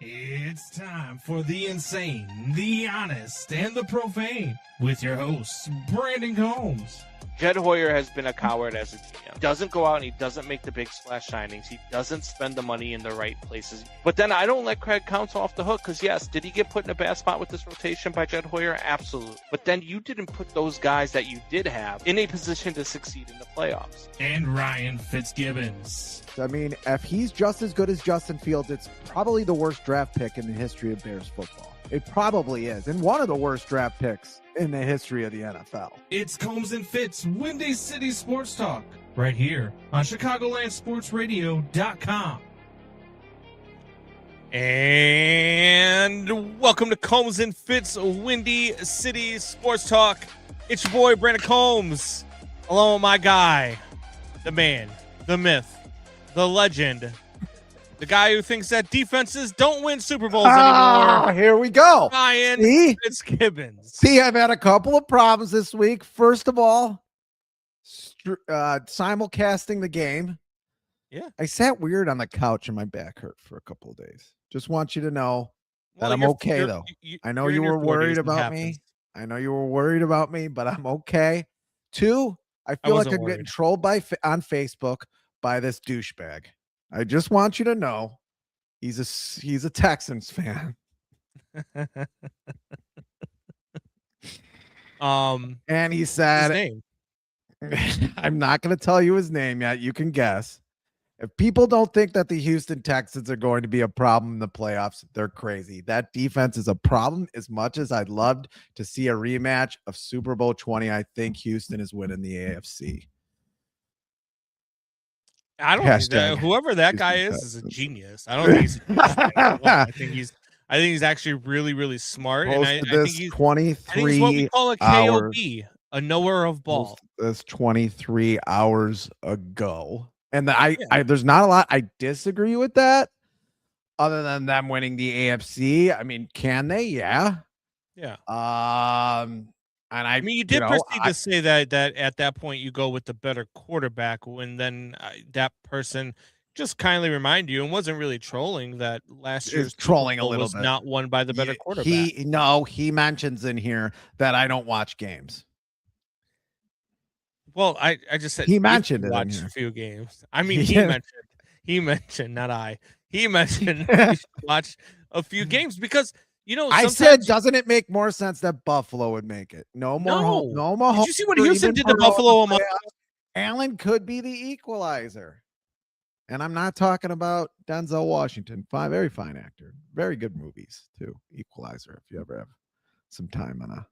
It's time for the insane, the honest, and the profane with your hosts, Brandon Combs. Jed Hoyer has been a coward as a GM. He doesn't go out and he doesn't make the big splash signings. He doesn't spend the money in the right places. But then I don't let Craig Counsell off the hook because, yes, did he get put in a bad spot with this rotation by Jed Hoyer? Absolutely. But then you didn't put those guys that you did have in a position to succeed in the playoffs. And Ryan Fitzgibbons. I mean, if he's just as good as Justin Fields, it's probably the worst draft pick in the history of Bears football. It probably is. And one of the worst draft picks in the history of the NFL. It's Combs and Fitz, Windy City Sports Talk, right here on ChicagolandSportsRadio.com. And welcome to Combs and Fitz, Windy City Sports Talk. It's your boy, Brandon Combs, along with my guy, the man, the myth, the legend, the guy who thinks that defenses don't win Super Bowls anymore. Here we go. Ryan Fitzgibbons. See, I've had a couple of problems this week. First of all, simulcasting the game. Yeah. I sat weird on the couch and my back hurt for a couple of days. Just want you to know that I'm okay, though. I know you were worried about me. I know you were worried about me, but I'm okay. Two, I feel like I'm getting trolled on Facebook by this douchebag. I just want you to know he's a Texans fan. And he said, his name. I'm not going to tell you his name yet. You can guess. If people don't think that the Houston Texans are going to be a problem in the playoffs, they're crazy. That defense is a problem. As much as I'd love to see a rematch of Super Bowl 20, I think Houston is winning the AFC. I don't think that whoever that guy is a genius. I don't think he's I think he's actually really, really smart. And I think he's 23 what we call a KOB, a knower of ball. This 23 hours ago. And I there's not a lot I disagree with that other than them winning the AFC. I mean, can they? Yeah. Yeah. And I mean, you did proceed to say that at that point you go with the better quarterback when then that person just kindly remind you and wasn't really trolling that last year's trolling a little was bit. Not won by the better quarterback. He mentions in here that I don't watch games. Well, I just said he mentioned it. Watched a few games. I mean, he mentioned, not I. He mentioned you should watch a few games because. You know, I said, doesn't it make more sense that Buffalo would make it? No more. Did you see what Houston did to Buffalo? Allen could be the equalizer. And I'm not talking about Denzel Washington. Very fine actor. Very good movies, too. Equalizer, if you ever have some time on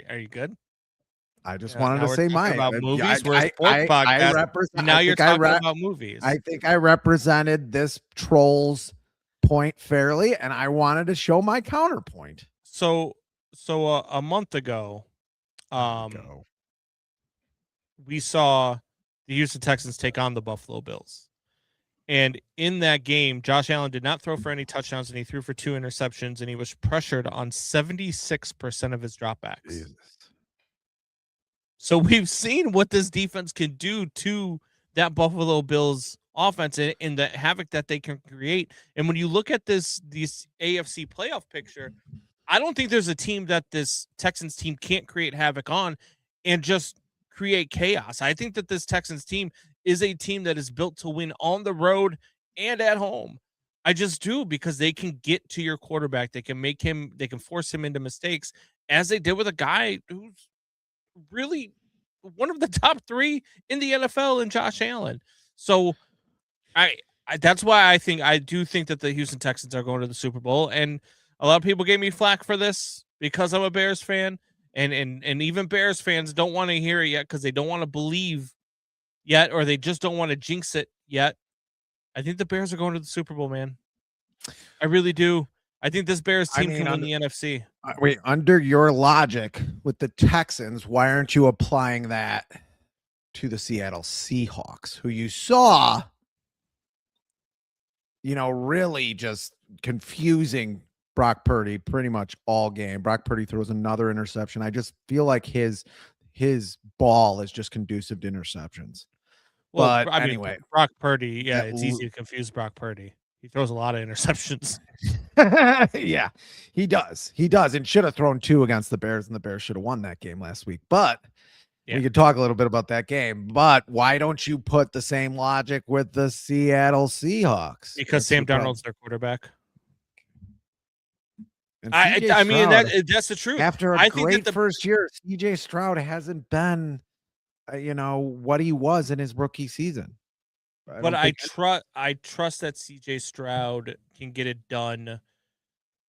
Are you good? I just wanted to say mine. About movies. Now you're talking about movies. I think I represented this troll's point fairly, and I wanted to show my counterpoint. So a month ago, we saw the Houston Texans take on the Buffalo Bills. And in that game, Josh Allen did not throw for any touchdowns, and he threw for 2 interceptions, and he was pressured on 76% of his dropbacks. Jesus. So we've seen what this defense can do to that Buffalo Bills offense and the havoc that they can create. And when you look at this AFC playoff picture, I don't think there's a team that this Texans team can't create havoc on and just create chaos. I think that this Texans team is a team that is built to win on the road and at home. I just do, because they can get to your quarterback. They can force him into mistakes, as they did with a guy who's really one of the top 3 in the NFL in Josh Allen. So I that's why I do think that the Houston Texans are going to the Super Bowl. And a lot of people gave me flack for this because I'm a Bears fan, and even Bears fans don't want to hear it yet because they don't want to believe yet, or they just don't want to jinx it yet. I think the Bears are going to the Super Bowl, man. I really do. I think this Bears team can win the NFC. Wait, under your logic with the Texans, why aren't you applying that to the Seattle Seahawks, who you saw, really just confusing Brock Purdy pretty much all game. Brock Purdy throws another interception. I just feel like his ball is just conducive to interceptions. Well, but anyway, Brock Purdy, it's easy to confuse Brock Purdy. He throws a lot of interceptions. Yeah, he does. He does, and should have thrown 2 against the Bears, and the Bears should have won that game last week. But we could talk a little bit about that game. But why don't you put the same logic with the Seattle Seahawks? Because Sam Darnold's their quarterback. I mean, that's the truth. After a great first year, CJ Stroud hasn't been, what he was in his rookie season. But I trust that CJ Stroud can get it done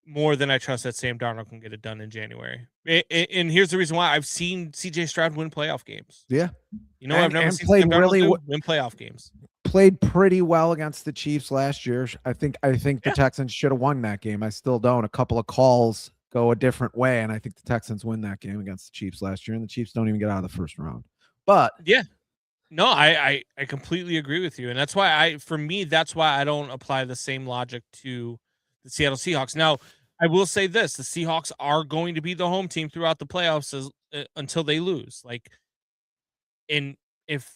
more than I trust that Sam Darnold can get it done in January. And here's the reason why: I've seen CJ Stroud win playoff games. Yeah, I've never seen Sam Darnold win playoff games. Played pretty well against the Chiefs last year. I think the Texans should have won that game. I still don't. A couple of calls go a different way, and I think the Texans win that game against the Chiefs last year, and the Chiefs don't even get out of the first round. But no, I completely agree with you, and that's why that's why I don't apply the same logic to the Seattle Seahawks. Now, I will say this: the Seahawks are going to be the home team throughout the playoffs until they lose. If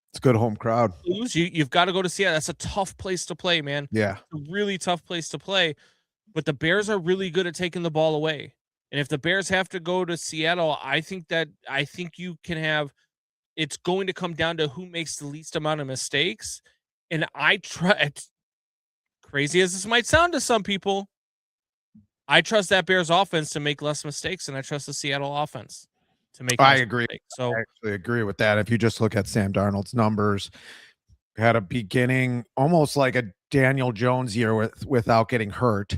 it's a good home crowd. You've got to go to Seattle. That's a tough place to play, man. Yeah. It's a really tough place to play. But the Bears are really good at taking the ball away. And if the Bears have to go to Seattle, I think you can have it's going to come down to who makes the least amount of mistakes. And crazy as this might sound to some people, I trust that Bears offense to make less mistakes than I trust the Seattle offense to make. I agree. Mistakes. So I actually agree with that. If you just look at Sam Darnold's numbers, had a beginning almost like a Daniel Jones year without getting hurt.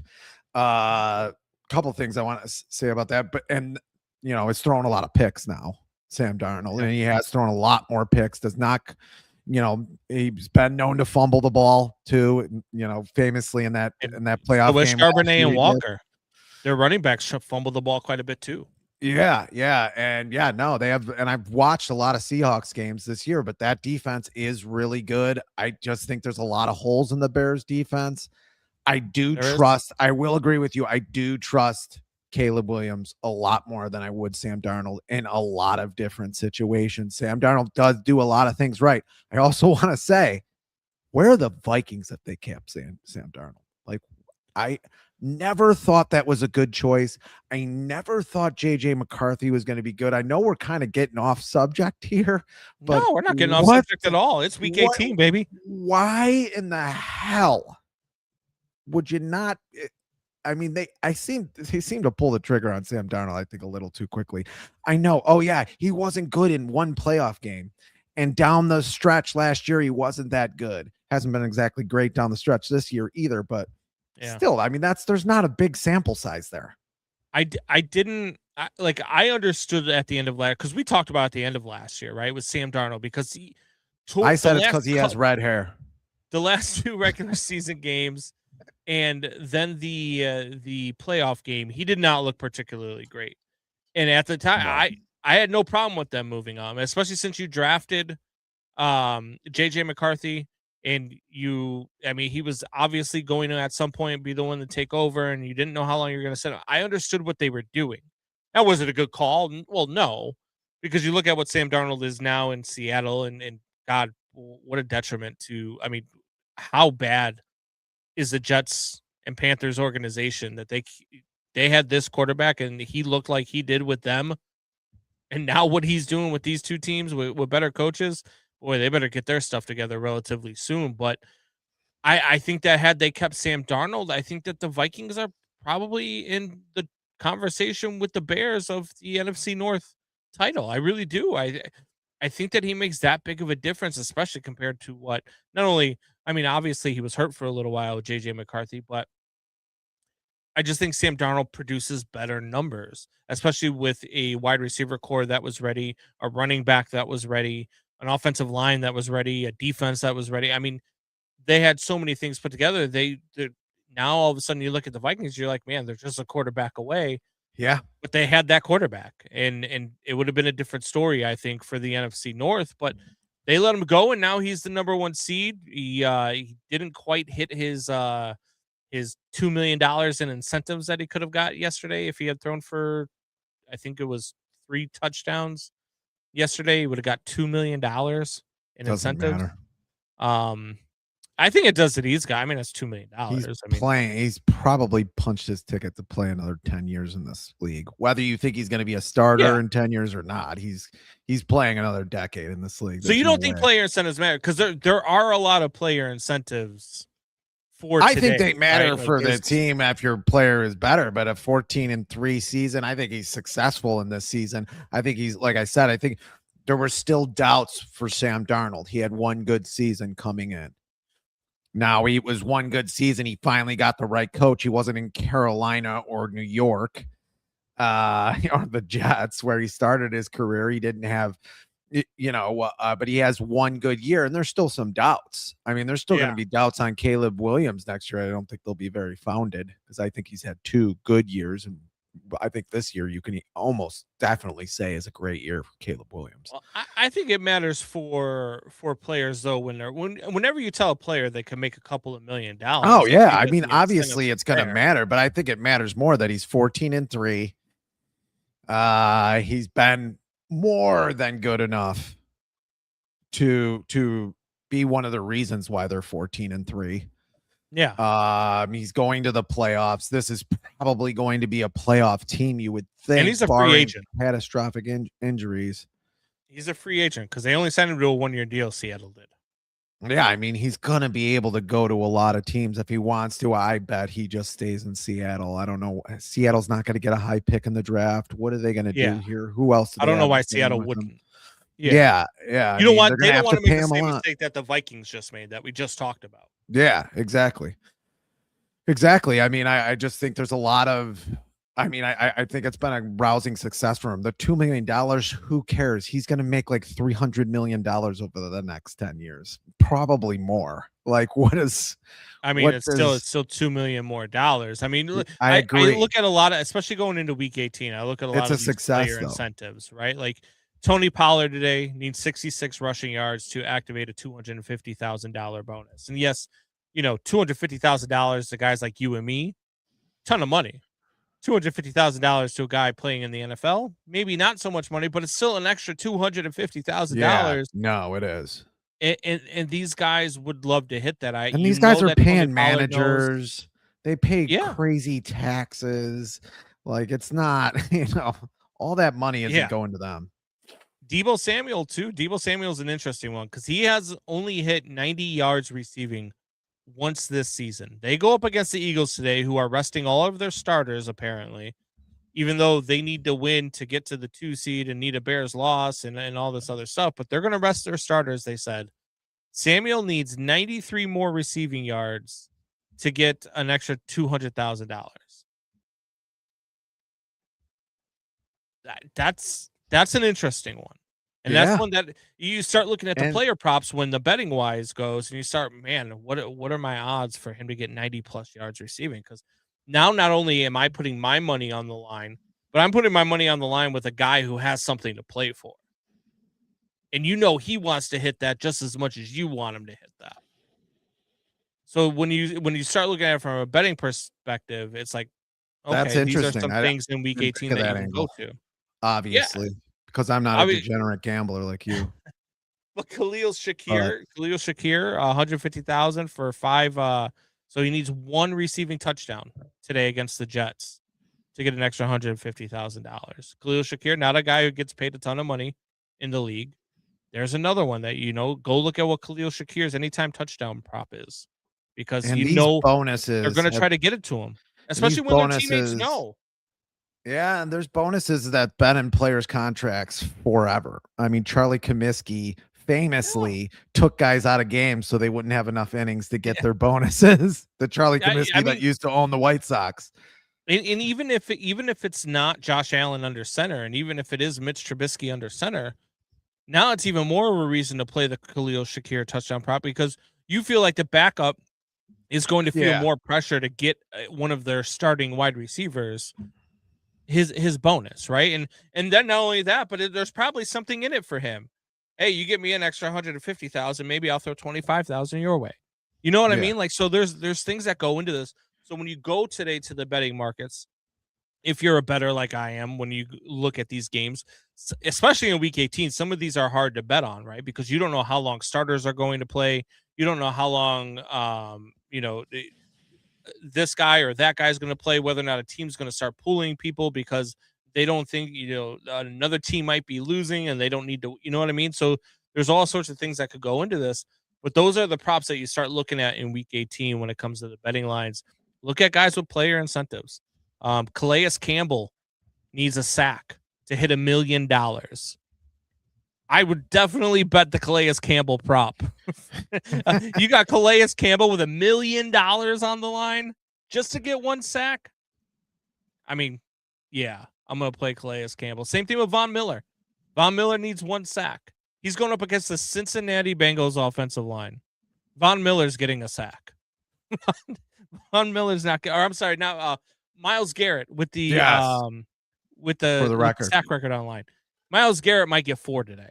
Couple things I want to say about that, it's throwing a lot of picks now, Sam Darnold, and he has thrown a lot more picks. Does not, he's been known to fumble the ball too. Famously in that playoff game. Charbonnet and Walker, their running backs fumbled the ball quite a bit too. Yeah. They have, and I've watched a lot of Seahawks games this year, but that defense is really good. I just think there's a lot of holes in the Bears defense. I will agree with you. I do trust Caleb Williams a lot more than I would Sam Darnold in a lot of different situations. Sam Darnold does do a lot of things right. I also want to say, where are the Vikings if they kept Sam Darnold? I never thought that was a good choice. I never thought JJ McCarthy was going to be good. I know we're kind of getting off subject here, but no, we're not getting off subject at all. It's week 18, baby. Why in the hell would you not? I mean, they seem to pull the trigger on Sam Darnold, I think, a little too quickly. I know. Oh yeah, he wasn't good in one playoff game, and down the stretch last year, he wasn't that good. Hasn't been exactly great down the stretch this year either, but still, I mean, there's not a big sample size there. I understood at the end of last, because we talked about at the end of last year, right, with Sam Darnold, because I said it's because he has red hair. The last 2 regular season games, and then the playoff game, he did not look particularly great. And at the time, I had no problem with them moving on, especially since you drafted JJ McCarthy. And he was obviously going to at some point be the one to take over, and you didn't know how long you were going to sit. I understood what they were doing. Now, was it a good call? Well, no, because you look at what Sam Darnold is now in Seattle, and God, what a detriment to. I mean, how bad is the Jets and Panthers organization that they had this quarterback and he looked like he did with them, and now what he's doing with these 2 teams with better coaches. Boy, they better get their stuff together relatively soon. But I think that had they kept Sam Darnold, I think that the Vikings are probably in the conversation with the Bears of the NFC North title. I really do. I think that he makes that big of a difference, especially compared to what not only, I mean, obviously he was hurt for a little while with JJ McCarthy, but I just think Sam Darnold produces better numbers, especially with a wide receiver core that was ready, a running back that was ready, an offensive line that was ready, a defense that was ready. I mean, they had so many things put together. Now all of a sudden you look at the Vikings, you're like, man, they're just a quarterback away. Yeah. But they had that quarterback, and it would have been a different story, I think, for the NFC North, but they let him go, and now he's the number 1 seed. He didn't quite hit his $2 million in incentives that he could have got yesterday if he had thrown for, I think it was 3 touchdowns. Yesterday, he would have got $2 million in Doesn't incentives. matter. I think it does to these guys. I mean, that's $2 million. He's probably punched his ticket to play another 10 years in this league. Whether you think he's going to be a starter in 10 years or not, he's playing another decade in this league. So you don't think player incentives matter? Because there are a lot of player incentives for today. I think they matter for the team if your player is better, but a 14-3 season, I think he's successful in this season. I think he's, like I said, I think there were still doubts for Sam Darnold. He had one good season coming in. Now, it was one good season. He finally got the right coach. He wasn't in Carolina or New York or the Jets where he started his career. He didn't have, but he has one good year, and there's still some doubts. I mean, there's still going to be doubts on Caleb Williams next year. I don't think they'll be very founded because I think he's had 2 good years, and I think this year you can almost definitely say is a great year for Caleb Williams. Well, I think it matters for players though whenever you tell a player they can make a couple of $1 million. Oh yeah, I mean obviously it's going to matter, but I think it matters more that he's 14-3. He's been more than good enough to be one of the reasons why they're 14-3. Yeah. He's going to the playoffs. This is probably going to be a playoff team, you would think. And he's a free agent. Catastrophic injuries. He's a free agent because they only signed him to a 1-year deal. Seattle did. Yeah, I mean, he's going to be able to go to a lot of teams if he wants to. I bet he just stays in Seattle. I don't know. Seattle's not going to get a high pick in the draft. What are they going to do here? Who else? I don't know why Seattle wouldn't. Yeah. You don't want they don't want to make the same mistake that the Vikings just made that we just talked about. Yeah, exactly. I mean, I just think there's a lot of, I think it's been a rousing success for him. The $2 million, who cares? He's going to make like $300 million over the next 10 years, probably more. Like, it's still $2 million more dollars. I mean, I agree. I look at a lot of, especially going into week 18, I look at a lot of player incentives, right? Like Tony Pollard today needs 66 rushing yards to activate a $250,000 bonus. And yes, $250,000 to guys like you and me, ton of money. $250,000 to a guy playing in the NFL, maybe not so much money, but it's still an extra $250,000. Yeah, no, it is. And these guys would love to hit that. And these guys are paying managers. They pay crazy taxes. Like, it's not, all that money isn't going to them. Deebo Samuel too. Deebo Samuel's an interesting one because he has only hit 90 yards receiving once this season. They go up against the Eagles today, who are resting all of their starters, apparently, even though they need to win to get to the 2 seed and need a Bears loss and all this other stuff. But they're going to rest their starters, they said. Samuel needs 93 more receiving yards to get an extra $200,000. That's an interesting one. And that's one that you start looking at the player props when the betting wise goes and you start, man, what are my odds for him to get 90 plus yards receiving? Because now not only am I putting my money on the line, but I'm putting my money on the line with a guy who has something to play for. And he wants to hit that just as much as you want him to hit that. So when you start looking at it from a betting perspective, it's like, okay, that's interesting. These are some things in week 18 that you can go to. Obviously. Because I'm not a degenerate gambler like you. But Khalil Shakir, $150,000 for 5. So he needs 1 receiving touchdown today against the Jets to get an extra $150,000. Khalil Shakir, not a guy who gets paid a ton of money in the league. There's another one that go look at what Khalil Shakir's anytime touchdown prop is, because bonuses they're going to try to get it to him, especially when their teammates know. Yeah, and there's bonuses that been in players' contracts forever. I mean, Charlie Comiskey famously took guys out of games so they wouldn't have enough innings to get their bonuses. The Charlie Comiskey that used to own the White Sox. And even if it's not Josh Allen under center, and even if it is Mitch Trubisky under center, now it's even more of a reason to play the Khalil Shakir touchdown prop, because you feel like the backup is going to feel more pressure to get one of their starting wide receivers his bonus, right? And then not only that, but there's probably something in it for him. Hey, you get me an extra $150,000, maybe I'll throw $25,000 your way. You know what I mean? Like, so there's things that go into this. So when you go today to the betting markets, if you're a bettor like I am, when you look at these games, especially in week 18, some of these are hard to bet on, right? Because you don't know how long starters are going to play. You don't know how long, this guy or that guy is going to play, whether or not a team's going to start pulling people because they don't think, another team might be losing and they don't need to, you know what I mean? So there's all sorts of things that could go into this, but those are the props that you start looking at in week 18 when it comes to the betting lines. Look at guys with player incentives. Calais Campbell needs a sack to hit $1 million. I would definitely bet the Calais Campbell prop. You got Calais Campbell with $1 million on the line just to get one sack. I mean, yeah, I'm going to play Calais Campbell. Same thing with Von Miller. Von Miller needs one sack. He's going up against the Cincinnati Bengals offensive line. Von Miller's getting a sack. Von Miller's not, or I'm sorry, now Myles Garrett with the sack record online. Myles Garrett might get 4 today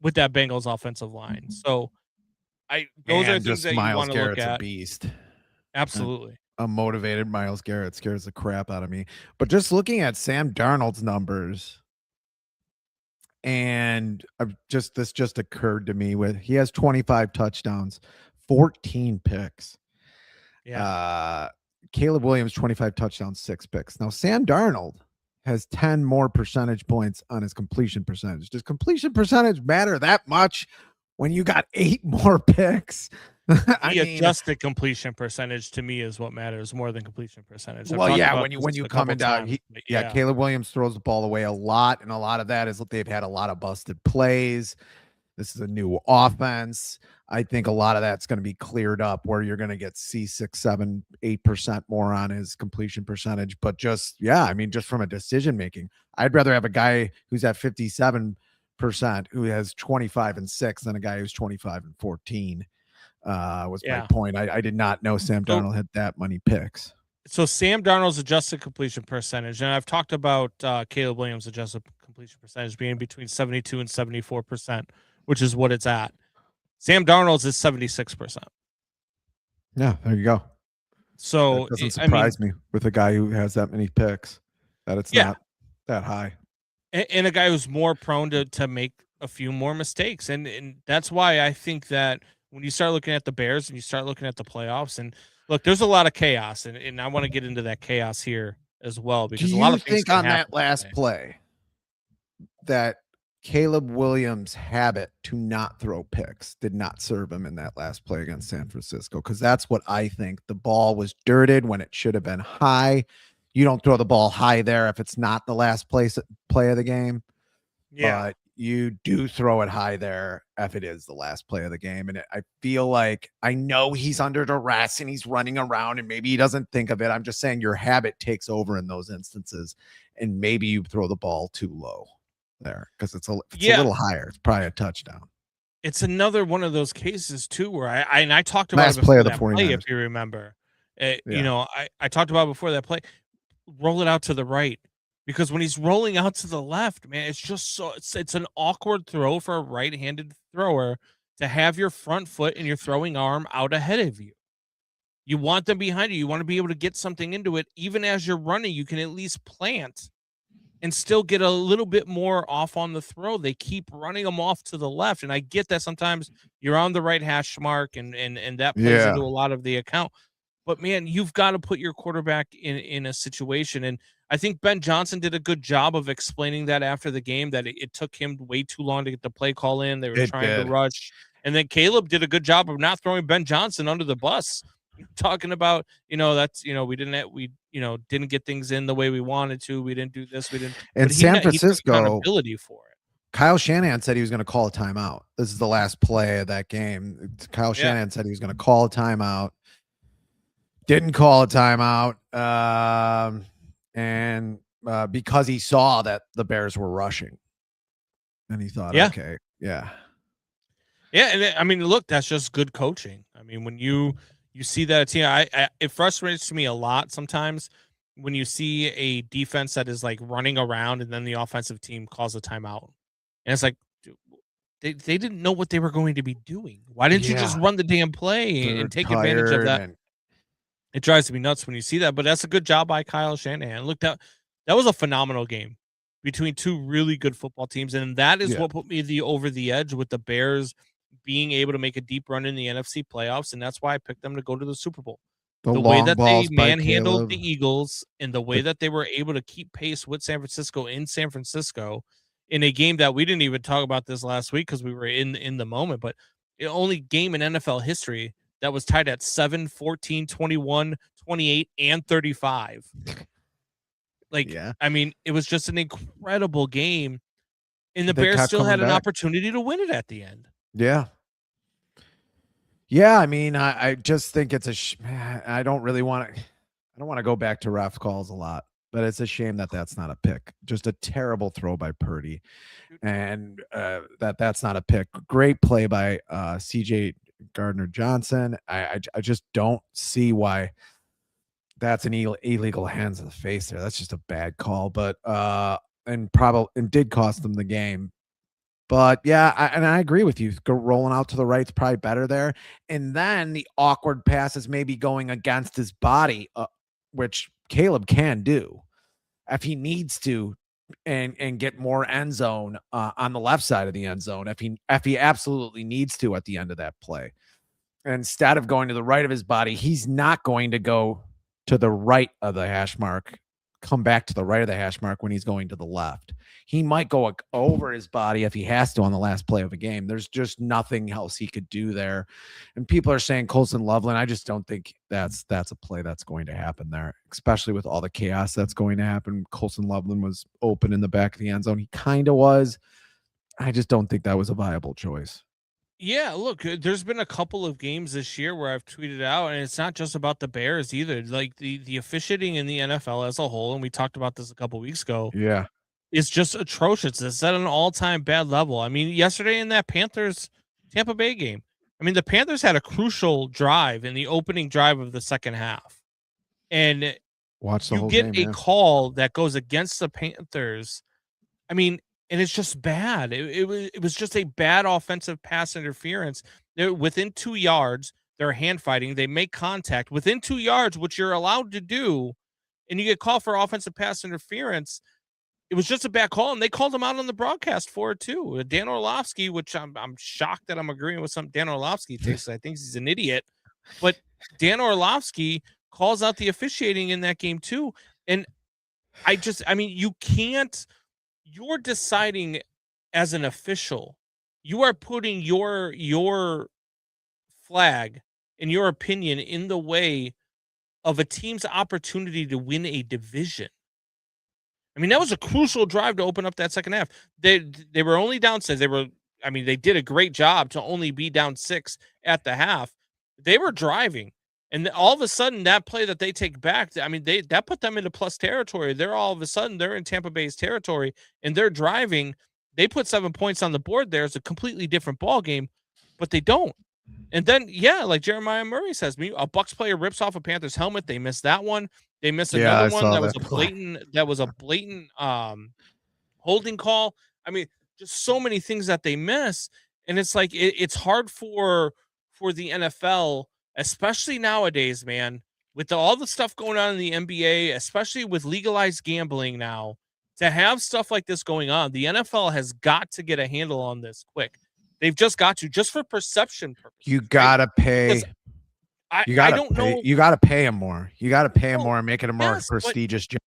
with that Bengals offensive line. So those are things that you want to look at. A beast. Absolutely. A motivated Myles Garrett scares the crap out of me. But just looking at Sam Darnold's numbers, and this just occurred to me he has 25 touchdowns, 14 picks. Yeah. Caleb Williams, 25 touchdowns, 6 picks. Now, Sam Darnold has 10 more percentage points on his completion percentage. Does completion percentage matter that much when you got 8 more picks? Adjusted completion percentage to me is what matters more than completion percentage. Well, yeah, when you come down, Caleb Williams throws the ball away a lot, and a lot of that is they've had a lot of busted plays. This is a new offense. I think a lot of that's going to be cleared up where you're going to get 6, 7, 8% more on his completion percentage. But just from a decision making, I'd rather have a guy who's at 57% who has 25 and 6 than a guy who's 25 and 14. Was my point. I did not know Sam Darnold had that many picks. So Sam Darnold's adjusted completion percentage, and I've talked about Caleb Williams' adjusted completion percentage being between 72 and 74%, which is what it's at. Sam Darnold's is 76%. Yeah, there you go. So it doesn't surprise me with a guy who has that many picks that it's not that high. And a guy who's more prone to make a few more mistakes. And that's why I think that when you start looking at the Bears and you start looking at the playoffs, and look, there's a lot of chaos, and I want to get into that chaos here as well, because a lot of things think on that last play that Caleb Williams' habit to not throw picks did not serve him in that last play against San Francisco? Because that's what I think. The ball was dirted when it should have been high. You don't throw the ball high there if it's not the last play of the game. Yeah. But you do throw it high there if it is the last play of the game. And I feel like, I know he's under duress and he's running around and maybe he doesn't think of it. I'm just saying your habit takes over in those instances, and maybe you throw the ball too low there because it's a little higher. It's probably a touchdown. It's another one of those cases too where I talked about last it play of the that 49ers. Play, if you remember. I talked about before that play. Roll it out to the right. Because when he's rolling out to the left, man, it's just it's an awkward throw for a right-handed thrower to have your front foot and your throwing arm out ahead of you. You want them behind you. You want to be able to get something into it. Even as you're running, you can at least plant and still get a little bit more off on the throw. They keep running them off to the left. And I get that sometimes you're on the right hash mark and that plays into a lot of the account. But, man, you've got to put your quarterback in a situation. And I think Ben Johnson did a good job of explaining that after the game, that it took him way too long to get the play call in. They were trying to rush. And then Caleb did a good job of not throwing Ben Johnson under the bus, talking about, we didn't get things in the way we wanted to. We didn't do this. We didn't. And San Francisco, accountability for it. Kyle Shanahan said he was going to call a timeout. This is the last play of that game. Kyle Shanahan said he was going to call a timeout. Didn't call a timeout. And because he saw that the Bears were rushing, and he thought, okay, yeah. And I mean, look, that's just good coaching. I mean, when you see that team, it frustrates me a lot sometimes when you see a defense that is like running around and then the offensive team calls a timeout, and it's like they didn't know what they were going to be doing. Why didn't you just run the damn play and take advantage of that? It drives me nuts when you see that, but that's a good job by Kyle Shanahan. Look, that was a phenomenal game. between two really good football teams, and that is what put me over the edge with the Bears being able to make a deep run in the NFC playoffs, and that's why I picked them to go to the Super Bowl. The way that they manhandled the Eagles and the way that they were able to keep pace with San Francisco in San Francisco in a game that we didn't even talk about this last week because we were in the moment, but the only game in NFL history that was tied at 7, 14, 21, 28, and 35. I mean, it was just an incredible game, and the Bears still had an opportunity to win it at the end. Yeah. Yeah, I mean, I just think it's I don't want to go back to ref calls a lot, but it's a shame that that's not a pick. Just a terrible throw by Purdy, and that's not a pick. Great play by CJ Gardner-Johnson. I just don't see why that's an illegal hands in the face there. That's just a bad call, but and did cost them the game. But yeah, I agree with you. Rolling out to the right's probably better there. And then the awkward passes maybe going against his body, which Caleb can do if he needs to, and get more end zone on the left side of the end zone if he absolutely needs to at the end of that play. Instead of going to the right of his body, he's not going to go to the right of the hash mark, come back to the right of the hash mark when he's going to the left. He might go over his body if he has to on the last play of a game. There's just nothing else he could do there. And people are saying Colson Loveland. I just don't think that's a play that's going to happen there, especially with all the chaos that's going to happen. Colson Loveland was open in the back of the end zone. He kind of was. I just don't think that was a viable choice. Yeah, look, there's been a couple of games this year where I've tweeted out, and it's not just about the Bears either. Like the officiating in the NFL as a whole, and we talked about this a couple weeks ago. Yeah. It's just atrocious. It's at an all-time bad level. I mean, yesterday in that Panthers-Tampa Bay game, I mean, the Panthers had a crucial drive in the opening drive of the second half. And you get a call that goes against the Panthers. I mean, and it's just bad. It was just a bad offensive pass interference. They're within 2 yards. They're hand fighting. They make contact within 2 yards, which you're allowed to do, and you get called for offensive pass interference. It was just a bad call, and they called him out on the broadcast for it too. Dan Orlovsky, which I'm shocked that I'm agreeing with some Dan Orlovsky takes. I think he's an idiot, but Dan Orlovsky calls out the officiating in that game too. And I mean, you can't. You're deciding as an official. You are putting your flag and your opinion in the way of a team's opportunity to win a division. I mean, that was a crucial drive to open up that second half. They were only down 6. They did a great job to only be down 6 at the half. They were driving, and all of a sudden that play that they take back, I mean, that put them into plus territory. They're all of a sudden they're in Tampa Bay's territory and they're driving. They put 7 points on the board there. It's a completely different ball game, but they don't. And then, yeah, like Jeremiah Murray says, a Bucs player rips off a Panthers helmet. They missed that one. They missed another one that was a blatant holding call. I mean, just so many things that they miss, and it's like it's hard for the NFL, especially nowadays, man, with all the stuff going on in the NBA, especially with legalized gambling now, to have stuff like this going on. The NFL has got to get a handle on this quick. They've just got to, just for perception purposes. You gotta pay. You gotta pay him more. You gotta pay him more and make it a more prestigious job.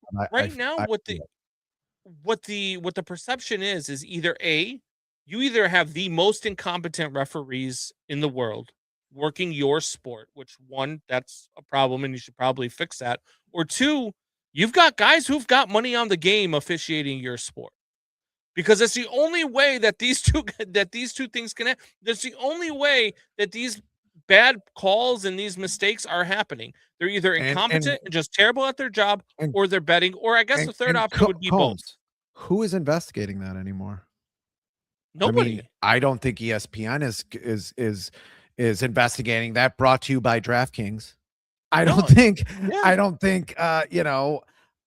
What the perception is either A, you either have the most incompetent referees in the world working your sport, which one, that's a problem and you should probably fix that. Or two, you've got guys who've got money on the game officiating your sport. Because it's the only way that these two things can happen. That's the only way that these bad calls and these mistakes are happening. They're either incompetent and just terrible at their job, or they're betting, or I guess the third option would be both. Who is investigating that anymore? Nobody. I mean, I don't think ESPN is investigating that. Brought to you by DraftKings. I don't think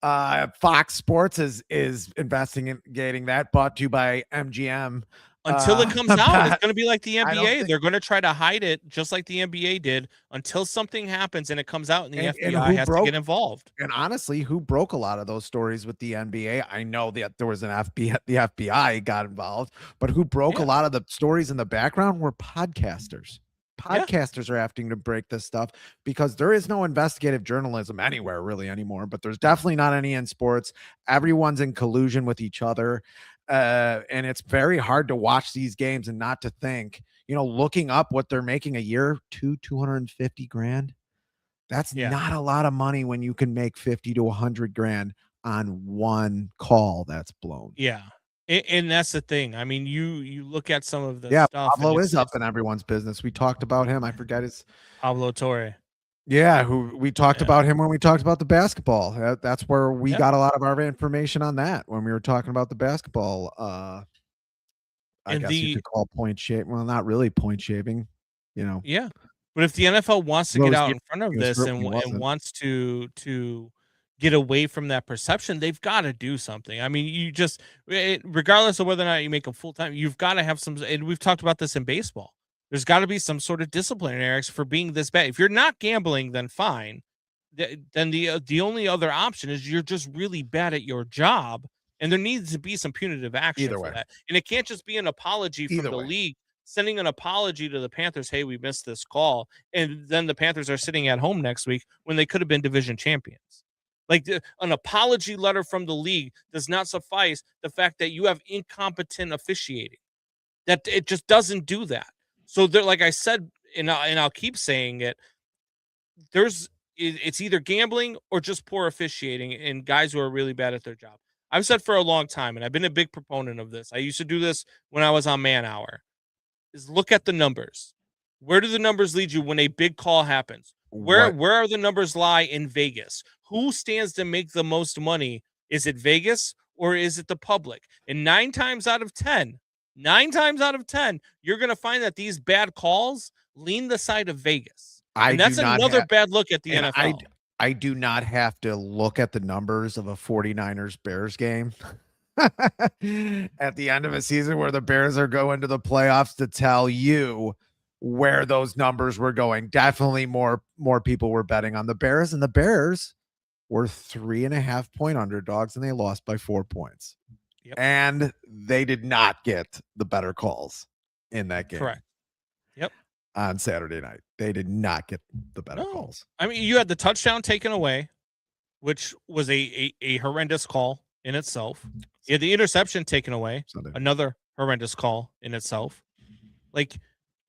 Fox Sports is investigating that. Brought to you by MGM. until it comes out. It's going to be like the NBA. They're going to try to hide it just like the NBA did until something happens and it comes out and the FBI has to get involved. And honestly, who broke a lot of those stories with the NBA? I know that there was the FBI got involved, but who broke a lot of the stories in the background were podcasters. Podcasters are having to break this stuff because there is no investigative journalism anywhere really anymore, but there's definitely not any in sports. Everyone's in collusion with each other. And it's very hard to watch these games and not to think, looking up what they're making a year, $250,000. That's not a lot of money when you can make 50 to 100 grand on one call that's blown. Yeah. And that's the thing. I mean, you look at some of the stuff. Pablo is up in everyone's business. We talked about him. I forget his Pablo Torre. Yeah, who we talked about him when we talked about the basketball. That's where we got a lot of our information on that when we were talking about the basketball. I guess you could call point shaving. Well, not really point shaving, Yeah, but if the NFL wants to get out in front of this and wants to get away from that perception, they've got to do something. I mean, regardless of whether or not you make them full time, you've got to have some. And we've talked about this in baseball. There's got to be some sort of disciplinary action for being this bad. If you're not gambling, then fine. Then the only other option is you're just really bad at your job, and there needs to be some punitive action for that. And it can't just be an apology from the league sending an apology to the Panthers. Hey, we missed this call, and then the Panthers are sitting at home next week when they could have been division champions. Like an apology letter from the league does not suffice the fact that you have incompetent officiating. That it just doesn't do that. So there, like I said, and I'll keep saying it, it's either gambling or just poor officiating and guys who are really bad at their job. I've said for a long time, and I've been a big proponent of this. I used to do this when I was on Man Hour, is look at the numbers. Where do the numbers lead you when a big call happens? Where are the numbers lie in Vegas? Who stands to make the most money? Is it Vegas or is it the public? And 9 times out of 10, you're going to find that these bad calls lean the side of Vegas. And that's another bad look at the NFL. I do not have to look at the numbers of a 49ers Bears game at the end of a season where the Bears are going to the playoffs to tell you where those numbers were going. Definitely more people were betting on the Bears, and the Bears were 3.5 point underdogs, and they lost by 4 points. Yep. And they did not get the better calls in that game. Correct. Yep. On Saturday night, they did not get the better calls. I mean, you had the touchdown taken away, which was a horrendous call in itself. You had the interception taken away, another horrendous call in itself. Like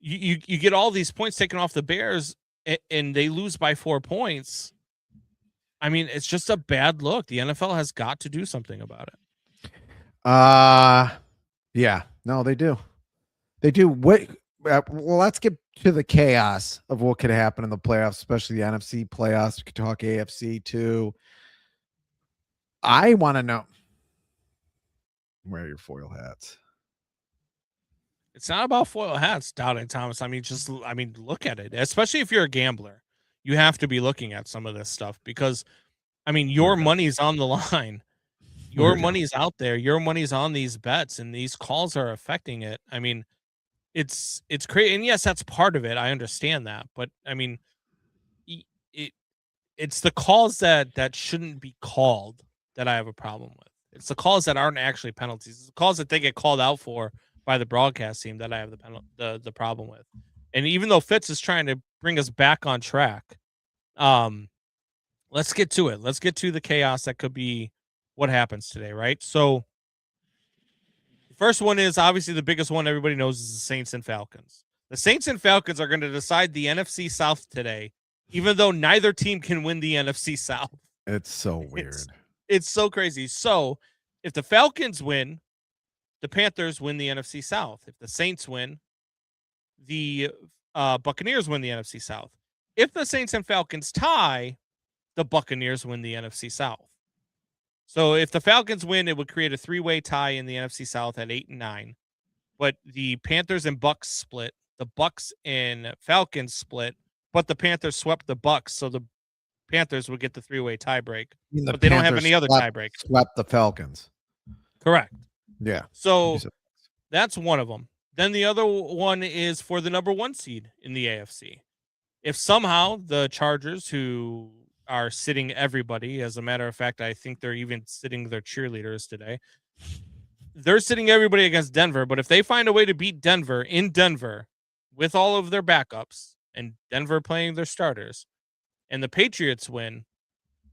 you get all these points taken off the Bears, and they lose by 4 points. I mean, it's just a bad look. The NFL has got to do something about it. Yeah, no, they do. They do. Well, let's get to the chaos of what could happen in the playoffs, especially the NFC playoffs. We could talk AFC too. I want to know, where are your foil hats? It's not about foil hats, Doubting Thomas. I mean, look at it. Especially if you're a gambler, you have to be looking at some of this stuff because, I mean, your money's on the line. Your money's out there. Your money's on these bets, and these calls are affecting it. I mean, it's crazy. And yes, that's part of it. I understand that, but I mean, it's the calls that shouldn't be called that I have a problem with. It's the calls that aren't actually penalties. It's the calls that they get called out for by the broadcast team that I have the problem with. And even though Fitz is trying to bring us back on track, let's get to it. Let's get to the chaos that could be what happens today, right? So the first one is obviously the biggest one everybody knows is the Saints and Falcons. The Saints and Falcons are going to decide the NFC South today, even though neither team can win the NFC South. It's so weird. It's so crazy. So if the Falcons win, the Panthers win the NFC South. If the Saints win, the Buccaneers win the NFC South. If the Saints and Falcons tie, the Buccaneers win the NFC South. So if the Falcons win, it would create a 3-way tie in the NFC South at 8-9. But the Panthers and Bucks split. The Bucks and Falcons split. But the Panthers swept the Bucks, so the Panthers would get the 3-way tiebreak. But they don't have any other tiebreak. Swept the Falcons. Correct. Yeah. So That's one of them. Then the other one is for the number 1 seed in the AFC. If somehow the Chargers, who are sitting everybody, as a matter of fact, I think they're even sitting their cheerleaders today. They're sitting everybody against Denver, but if they find a way to beat Denver in Denver with all of their backups and Denver playing their starters, and the Patriots win,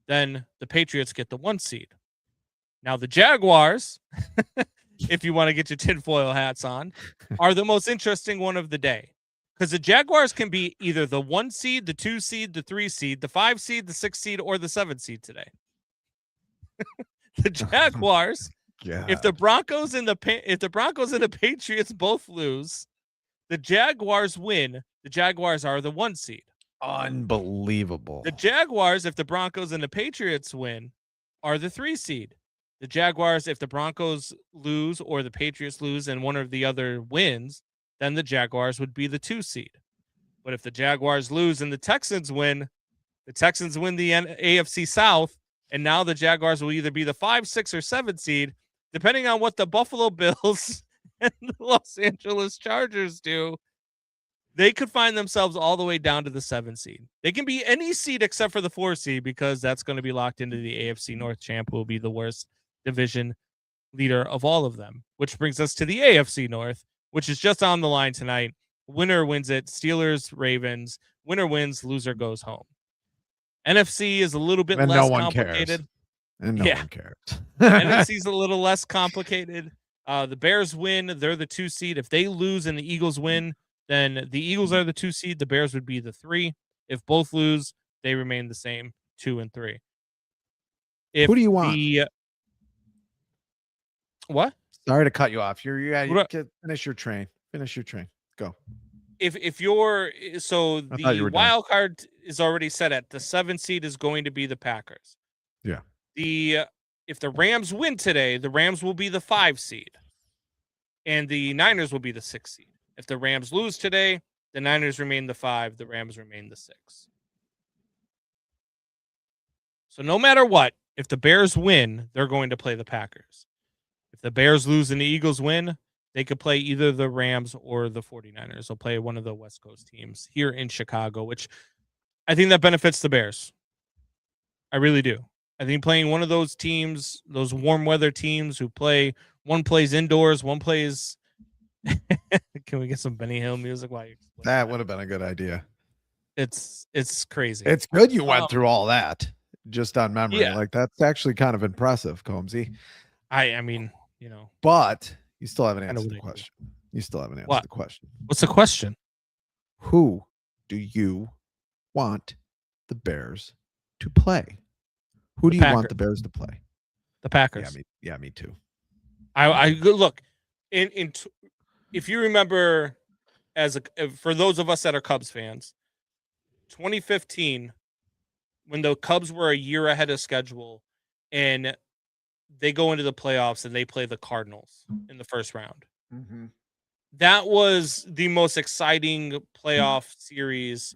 then the Patriots get the 1 seed. Now the Jaguars, if you want to get your tinfoil hats on, are the most interesting one of the day. Because the Jaguars can be either the 1 seed, the 2 seed, the 3 seed, the 5 seed, the 6 seed, or the 7 seed today. The Jaguars, if the Broncos and the Patriots both lose, the Jaguars win. The Jaguars are the 1 seed. Unbelievable. The Jaguars, if the Broncos and the Patriots win, are the 3 seed. The Jaguars, if the Broncos lose or the Patriots lose and one or the other wins, then the Jaguars would be the 2 seed. But if the Jaguars lose and the Texans win the AFC South, and now the Jaguars will either be the 5, 6, or 7 seed, depending on what the Buffalo Bills and the Los Angeles Chargers do. They could find themselves all the way down to the 7 seed. They can be any seed except for the 4 seed, because that's going to be locked into the AFC North champ, who will be the worst division leader of all of them, which brings us to the AFC North, which is just on the line tonight. Winner wins it. Steelers, Ravens. Winner wins, loser goes home. NFC is a little bit less complicated. And no one cares. NFC is a little less complicated. The Bears win. They're the 2 seed. If they lose and the Eagles win, then the Eagles are the 2 seed. The Bears would be the 3. If both lose, they remain the same, 2 and 3. Who do you want? What? Sorry to cut you off. You finish your train. Finish your train. Go. If you're the wild card is already set at the 7 seed is going to be the Packers. Yeah. If the Rams win today, the Rams will be the 5 seed, and the Niners will be the 6 seed. If the Rams lose today, the Niners remain the 5, the Rams remain the 6. So no matter what, if the Bears win, they're going to play the Packers. If the Bears lose and the Eagles win, they could play either the Rams or the 49ers. They'll play one of the West Coast teams here in Chicago, which I think that benefits the Bears. I really do. I think playing one of those teams, those warm weather teams who one plays indoors, one plays. Can we get some Benny Hill music while you explain that? Would have been a good idea. It's crazy. It's good you went through all that just on memory. Yeah. Like, that's actually kind of impressive, Combsy. I mean, but you still haven't answered the question. You still haven't answered the question. What's the question? Who do you want the Bears to play? Who do you want the Bears to play? The Packers. Yeah, me too. I look if you remember, for those of us that are Cubs fans, 2015, when the Cubs were a year ahead of schedule, and they go into the playoffs and they play the Cardinals in the first round. Mm-hmm. That was the most exciting playoff series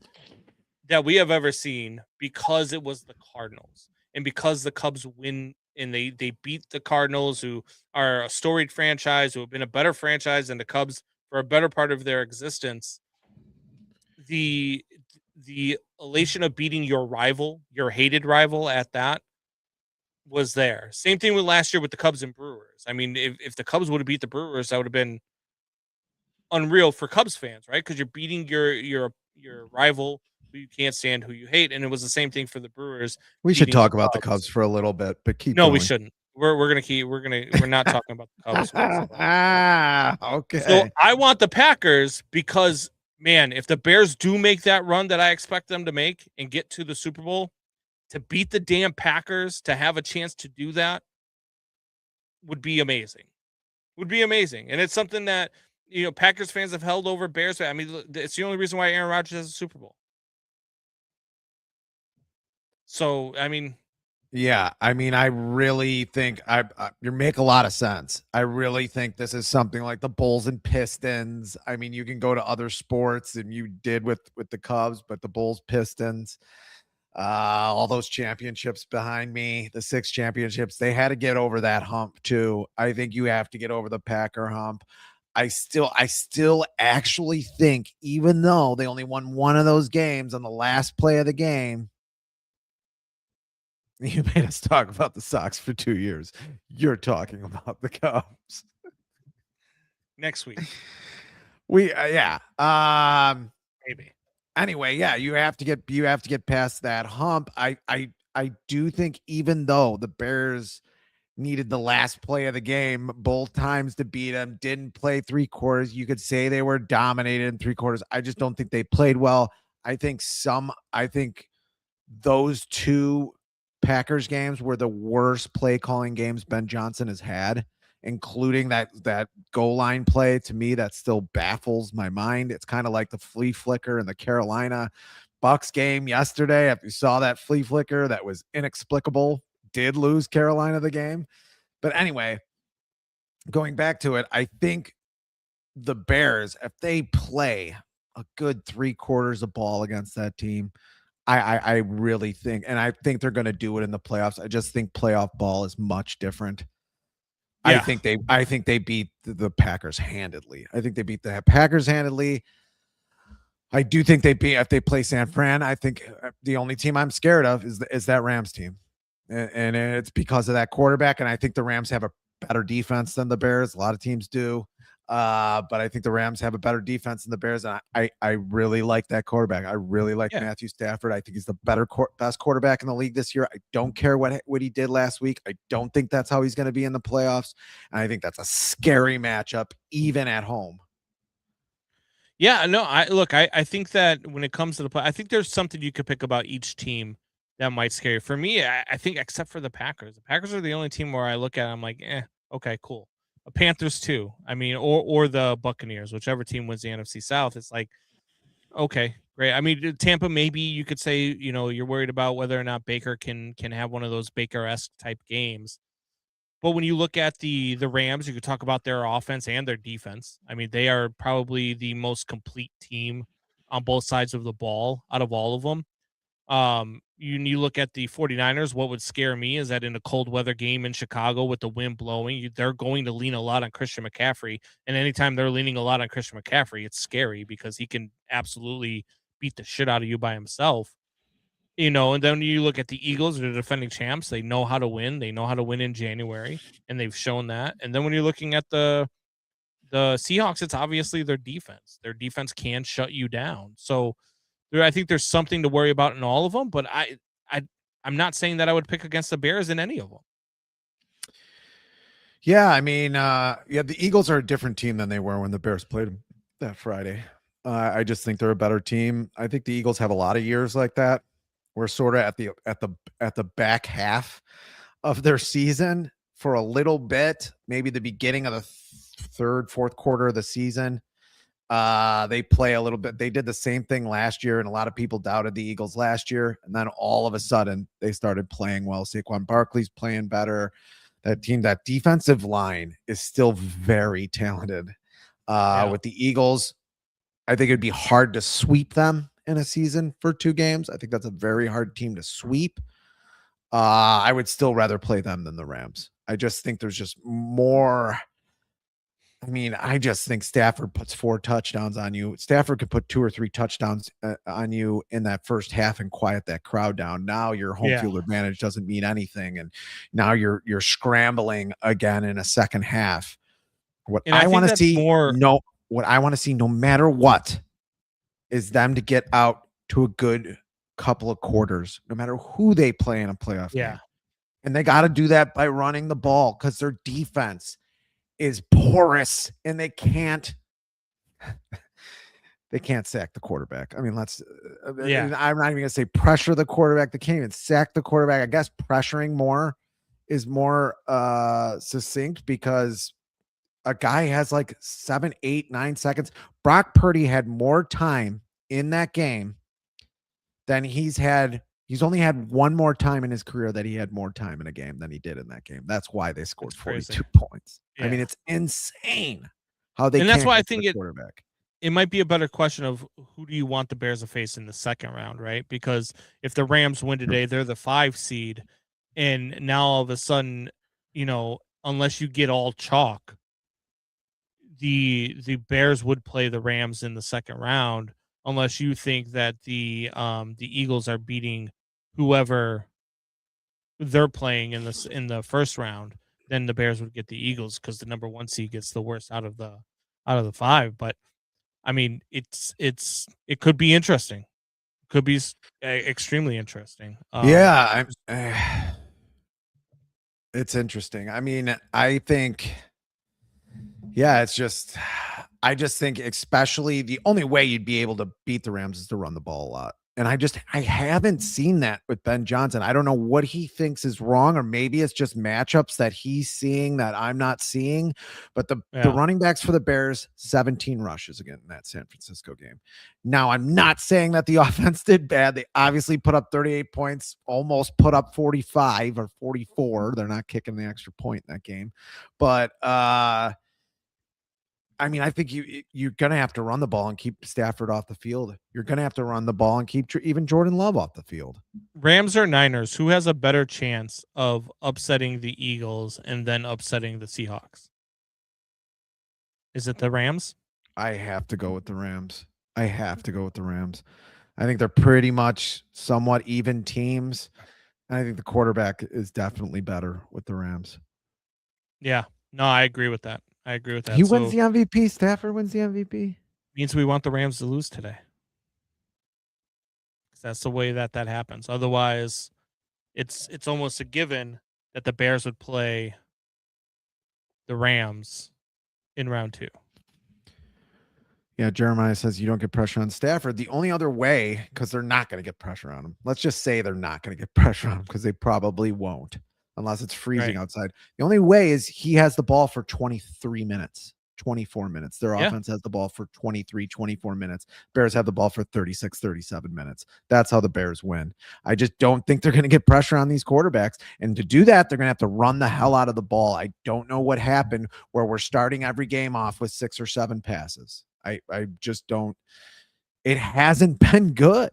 that we have ever seen, because it was the Cardinals and because the Cubs win and they beat the Cardinals, who are a storied franchise, who have been a better franchise than the Cubs for a better part of their existence. The elation of beating your rival, your hated rival at that, was there. Same thing with last year with the Cubs and Brewers. I mean, if the Cubs would have beat the Brewers, that would have been unreal for Cubs fans, right? Because you're beating your rival who you can't stand, who you hate, and it was the same thing for the Brewers. We should talk about the Cubs for a little bit, but keep. No, going. We shouldn't. We're not talking about the Cubs. Okay. So I want the Packers because, man, if the Bears do make that run that I expect them to make and get to the Super Bowl, to beat the damn Packers, to have a chance to do that would be amazing. And it's something that, Packers fans have held over Bears. I mean, it's the only reason why Aaron Rodgers has a Super Bowl. So, I mean. Yeah, I mean, I really think you make a lot of sense. I really think this is something like the Bulls and Pistons. I mean, you can go to other sports, and you did with the Cubs, but the Bulls, Pistons, all those championships behind me, the 6 championships, they had to get over that hump too. I think you have to get over the Packer hump. I still actually think, even though they only won one of those games on the last play of the game, you made us talk about the Sox for 2 years. You're talking about the Cubs next week. Yeah. Maybe. Anyway, yeah, you have to get past that hump. I do think, even though the Bears needed the last play of the game both times to beat them, didn't play 3 quarters, you could say they were dominated in 3 quarters. I just don't think they played well. I think those 2 Packers games were the worst play calling games Ben Johnson has had, including that goal line play. To me, that still baffles my mind. It's kind of like the flea flicker in the Carolina Bucks game yesterday. If you saw that flea flicker, that was inexplicable. Did lose Carolina the game. But anyway, going back to it, I think the Bears, if they play a good 3 quarters of ball against that team, I really think, and I think they're going to do it in the playoffs. I just think playoff ball is much different. Yeah. I think they beat the Packers handedly. I think they beat the Packers handedly. I do think if they play San Fran, I think the only team I'm scared of is that Rams team. And it's because of that quarterback. And I think the Rams have a better defense than the Bears. A lot of teams do. But I think the Rams have a better defense than the Bears. And I really like that quarterback. I really like Matthew Stafford. I think he's the best quarterback in the league this year. I don't care what he did last week. I don't think that's how he's going to be in the playoffs. And I think that's a scary matchup, even at home. Yeah, no, I think that when it comes to the play, I think there's something you could pick about each team that might scare you. For me, I think, except for the Packers are the only team where I look at, I'm like, okay, cool. Panthers too. I mean, or the Buccaneers, whichever team wins the NFC South. It's like, okay, great. I mean, Tampa, maybe you could say, you're worried about whether or not Baker can have one of those Baker-esque type games. But when you look at the Rams, you could talk about their offense and their defense. I mean, they are probably the most complete team on both sides of the ball out of all of them. You look at the 49ers, what would scare me is that in a cold weather game in Chicago with the wind blowing, they're going to lean a lot on Christian McCaffrey. And anytime they're leaning a lot on Christian McCaffrey, it's scary because he can absolutely beat the shit out of you by himself. And then you look at the Eagles, they're defending champs. They know how to win. They know how to win in January, and they've shown that. And then when you're looking at the Seahawks, it's obviously their defense. Their defense can shut you down. So I think there's something to worry about in all of them, but I'm not saying that I would pick against the Bears in any of them. Yeah, I mean, the Eagles are a different team than they were when the Bears played them that Friday. I just think they're a better team. I think the Eagles have a lot of years like that. We're sort of at the back half of their season for a little bit, maybe the beginning of the third, fourth quarter of the season. They play a little bit. They did the same thing last year, and a lot of people doubted the Eagles last year. And then all of a sudden, they started playing well. Saquon Barkley's playing better. That defensive line is still very talented. With the Eagles, I think it'd be hard to sweep them in a season for 2 games. I think that's a very hard team to sweep. I would still rather play them than the Rams. I just think there's just more. I mean, I just think Stafford puts 4 touchdowns on you. Stafford could put 2 or 3 touchdowns on you in that first half and quiet that crowd down. Now your home field advantage doesn't mean anything, and now you're scrambling again in a second half. What I want to see, no matter what, is them to get out to a good couple of quarters, no matter who they play in a playoff game. And they got to do that by running the ball, because their defense is porous and they can't sack the quarterback. I mean, I'm not even gonna say pressure the quarterback. They can't even sack the quarterback. I guess pressuring more is more succinct, because a guy has like 7, 8, 9 seconds. Brock Purdy had more time in that game than he's only had one more time in his career that he had more time in a game than he did in that game. That's why they scored 42 points. Yeah. I mean, it's insane how they. And that's why I think it might be a better question of who do you want the Bears to face in the second round, right? Because if the Rams win today, they're the 5 seed, and now all of a sudden, unless you get all chalk, the Bears would play the Rams in the second round, unless you think that the Eagles are beating whoever they're playing in the first round. Then the Bears would get the Eagles because the number 1 seed gets the worst out of the 5. But I mean, it could be interesting. Could be extremely interesting. It's interesting. I mean, I think, yeah, it's just, I just think especially the only way you'd be able to beat the Rams is to run the ball a lot. And I haven't seen that with Ben Johnson. I don't know what he thinks is wrong, or maybe it's just matchups that he's seeing that I'm not seeing. But the running backs for the Bears, 17 rushes again in that San Francisco game. Now, I'm not saying that the offense did bad. They obviously put up 38 points, almost put up 45 or 44. They're not kicking the extra point in that game. But I mean, I think you're going to have to run the ball and keep Stafford off the field. You're going to have to run the ball and keep even Jordan Love off the field. Rams or Niners, who has a better chance of upsetting the Eagles and then upsetting the Seahawks? Is it the Rams? I have to go with the Rams. I think they're pretty much somewhat even teams. And I think the quarterback is definitely better with the Rams. Yeah. No, I agree with that. He wins the MVP. Stafford wins the MVP. Means we want the Rams to lose today. That's the way that happens. Otherwise, it's almost a given that the Bears would play the Rams in round 2. Yeah, Jeremiah says you don't get pressure on Stafford. The only other way, because they're not going to get pressure on him. Let's just say they're not going to get pressure on him because they probably won't. Unless it's freezing outside. The only way is he has the ball for 23 minutes, 24 minutes. Their offense has the ball for 23, 24 minutes. Bears have the ball for 36, 37 minutes. That's how the Bears win. I just don't think they're going to get pressure on these quarterbacks. And to do that, they're going to have to run the hell out of the ball. I don't know what happened where we're starting every game off with 6 or 7 passes. I just don't. It hasn't been good.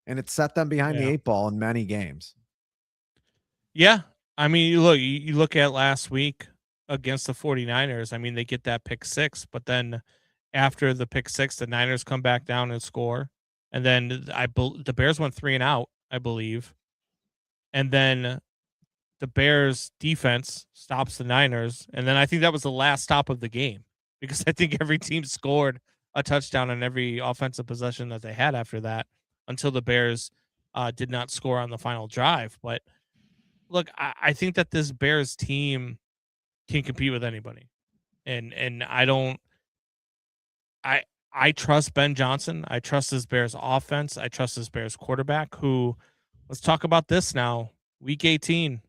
And it set them behind the 8 ball in many games. Yeah. I mean, you look at last week against the 49ers. I mean, they get that pick 6, but then after the pick 6, the Niners come back down and score. And then the Bears went 3 and out, I believe. And then the Bears defense stops the Niners. And then I think that was the last stop of the game because I think every team scored a touchdown on every offensive possession that they had after that until the Bears did not score on the final drive. But look, I think that this Bears team can compete with anybody. And I trust Ben Johnson. I trust this Bears offense. I trust this Bears quarterback who, let's talk about this now. Week 18,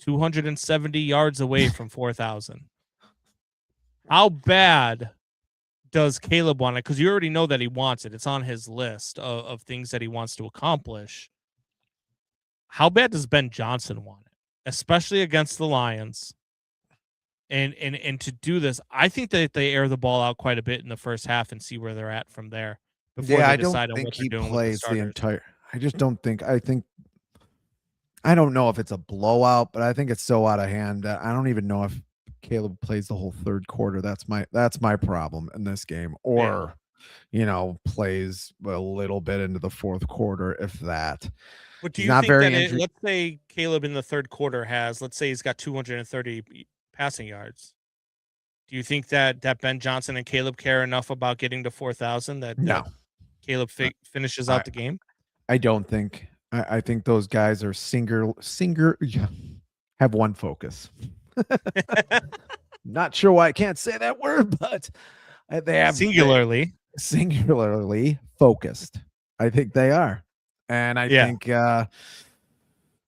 270 yards away from 4,000. How bad does Caleb want it? Because you already know that he wants it. It's on his list of things that he wants to accomplish. How bad does Ben Johnson want it, especially against the Lions? And to do this, I think that they air the ball out quite a bit in the first half and see where they're at from there before they decide on what they're doing with the entire. I just don't think. I don't know if it's a blowout, but I think it's so out of hand that I don't even know if Caleb plays the whole third quarter. That's my problem in this game, or plays a little bit into the fourth quarter, if that. But do you think that let's say Caleb in the third quarter let's say he's got 230 passing yards. Do you think that Ben Johnson and Caleb care enough about getting to 4,000 that Caleb finishes out the game? I don't think. I think those guys are have one focus. Not sure why I can't say that word, but they have singularly focused. I think they are. And I think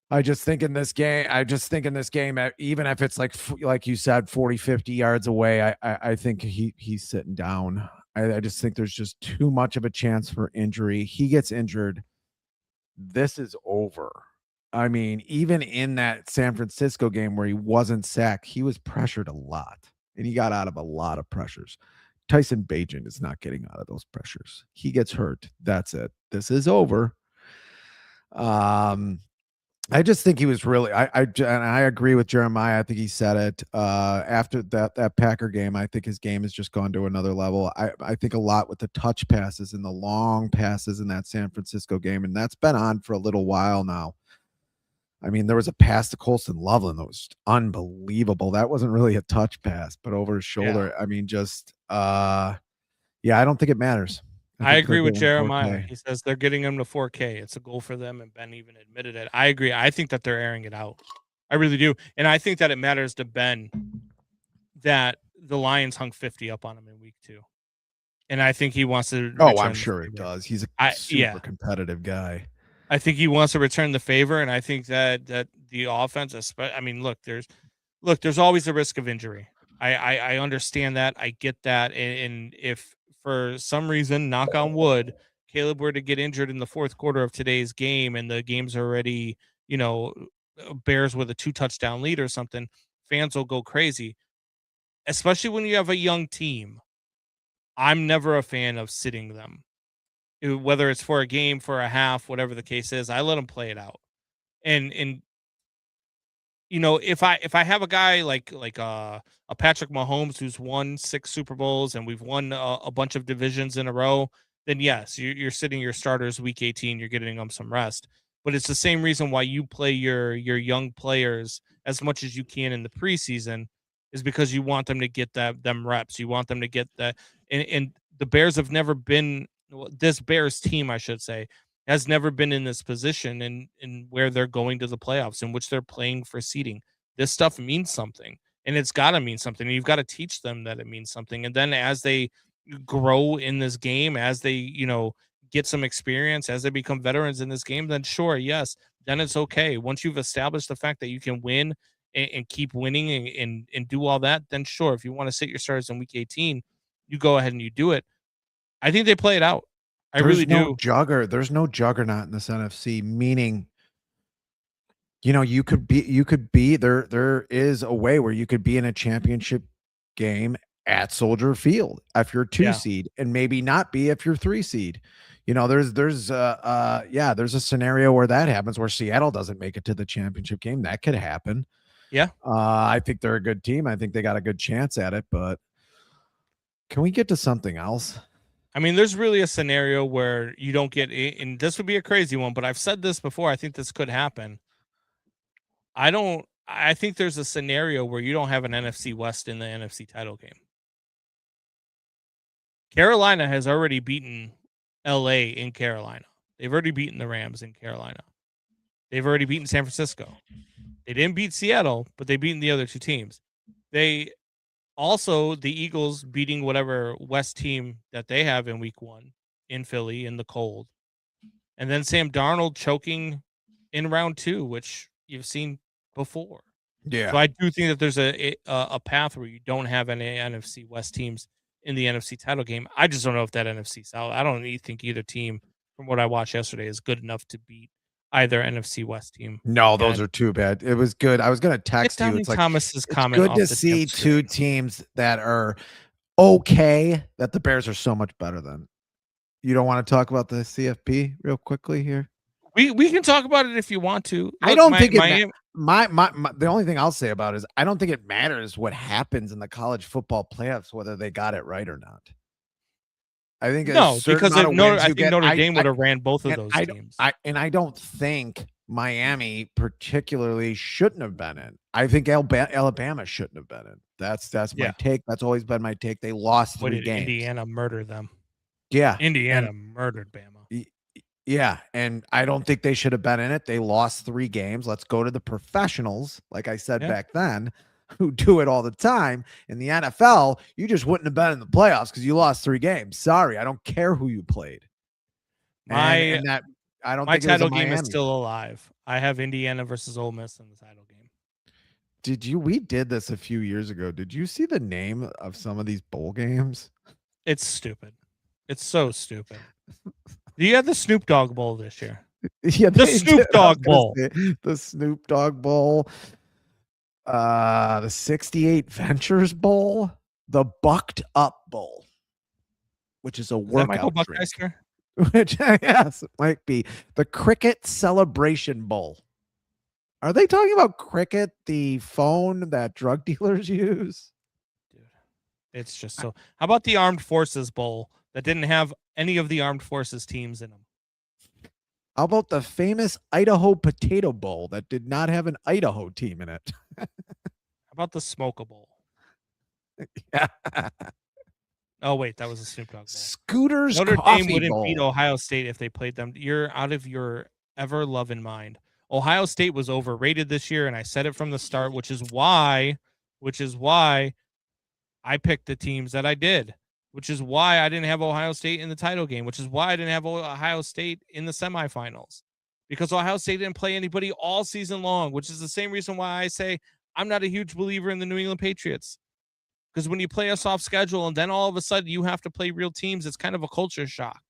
I just think in this game, even if it's like you said, 40, 50 yards away, I think he's sitting down. I just think there's just too much of a chance for injury. He gets injured, this is over. I mean, even in that San Francisco game where he wasn't sacked, he was pressured a lot, and he got out of a lot of pressures. Tyson Bagent is not getting out of those pressures. He gets hurt. That's it. This is over. I just think he was really. And I agree with Jeremiah. I think he said it after that Packer game. I think his game has just gone to another level. I think a lot with the touch passes and the long passes in that San Francisco game, and that's been on for a little while now. I mean, there was a pass to Colston Loveland that was unbelievable. That wasn't really a touch pass, but over his shoulder. Yeah. I mean, just I don't think it matters. I agree with Jeremiah. 4K. He says they're getting him to 4K. It's a goal for them, and Ben even admitted it. I agree. I think that they're airing it out. I really do. And I think that it matters to Ben that the Lions hung 50 up on him in week 2. And I think he wants to. Oh, I'm sure it does. He's a super competitive guy. I think he wants to return the favor, and I think that the offense, I mean, look, there's always a risk of injury. I understand that. I get that. And if for some reason, knock on wood, Caleb were to get injured in the fourth quarter of today's game and the game's already, Bears with a 2-touchdown lead or something, fans will go crazy, especially when you have a young team. I'm never a fan of sitting them, whether it's for a game, for a half, whatever the case is. I let them play it out. And if I have a guy like a Patrick Mahomes who's won 6 Super Bowls and we've won a bunch of divisions in a row, then yes, you're sitting your starters week 18, you're getting them some rest. But it's the same reason why you play your young players as much as you can in the preseason, is because you want them to get them reps. You want them to get that. And the Bears have never been, this Bears team, I should say, has never been in this position in where they're going to the playoffs, in which they're playing for seeding. This stuff means something, and it's got to mean something. You've got to teach them that it means something. And then as they grow in this game, as they, get some experience, as they become veterans in this game, then sure, yes, then it's okay. Once you've established the fact that you can win and keep winning and do all that, then sure, if you want to sit your starters in week 18, you go ahead and you do it. I think they play it out. I really do. There's no juggernaut in this NFC, meaning, you could be there is a way where you could be in a championship game at Soldier Field if you're 2 seed, and maybe not be if you're 3 seed. There's a scenario where that happens, where Seattle doesn't make it to the championship game. That could happen. Yeah. I think they're a good team. I think they got a good chance at it, but can we get to something else? I mean, there's really a scenario where you don't get it, and this would be a crazy one, but I've said this before. I think this could happen. I think there's a scenario where you don't have an NFC West in the NFC title game. Carolina has already beaten LA in Carolina. They've already beaten the Rams in Carolina. They've already beaten San Francisco. They didn't beat Seattle, but they beaten the other 2 teams. They also, the Eagles beating whatever West team that they have in week 1 in Philly in the cold. And then Sam Darnold choking in round 2, which you've seen before. Yeah. So I do think that there's a path where you don't have any NFC West teams in the NFC title game. I just don't know if that NFC South, I don't think either team, from what I watched yesterday, is good enough to beat either NFC West team. No, those are too bad. It was good. I was going to text you. It's like Thomas's comment. It's good to see 2 teams that are okay, that the Bears are so much better than. You don't want to talk about the CFP real quickly here? We can talk about it if you want to. Look, I don't think it the only thing I'll say about it is I don't think it matters what happens in the college football playoffs, whether they got it right or not. I think because I think Notre Dame would have ran both of those teams. I don't think Miami particularly shouldn't have been in. I think Alabama shouldn't have been in. That's my take. That's always been my take. They lost 3 games. Indiana murdered them. Yeah, Indiana murdered Bama. Yeah, and I don't think they should have been in it. They lost 3 games. Let's go to the professionals, like I said back then, who do it all the time. In the NFL, you just wouldn't have been in the playoffs because you lost 3 games. Sorry, I don't care who you played. My title game is still alive. I have Indiana versus Ole Miss in the title game. We did this a few years ago. Did you see the name of some of these bowl games? It's stupid. It's so stupid. You had the Snoop Dogg Bowl this year. Yeah, the Snoop Dogg Bowl. The Snoop Dogg Bowl. The 68 Ventures Bowl. The Bucked Up Bowl, which is a workout drink. Which, yes, it might be. The Cricket Celebration Bowl. Are they talking about cricket, the phone that drug dealers use? Dude, it's just so. How about the Armed Forces Bowl that didn't have any of the Armed Forces teams in them? How about the famous Idaho Potato Bowl that did not have an Idaho team in it? How about the Smoke Bowl? Yeah. Oh wait, that was a Snoop Dogg Bowl. Scooter's Notre Coffee Dame wouldn't Bowl. beat Ohio State if they played them. You're out of your ever loving mind. Ohio State was overrated this year, and I said it from the start, which is why I picked the teams that I did, which is why I didn't have Ohio State in the title game, which is why I didn't have Ohio State in the semifinals, because Ohio State didn't play anybody all season long, which is the same reason why I say I'm not a huge believer in the New England Patriots. Because when you play a soft schedule and then all of a sudden you have to play real teams, it's kind of a culture shock.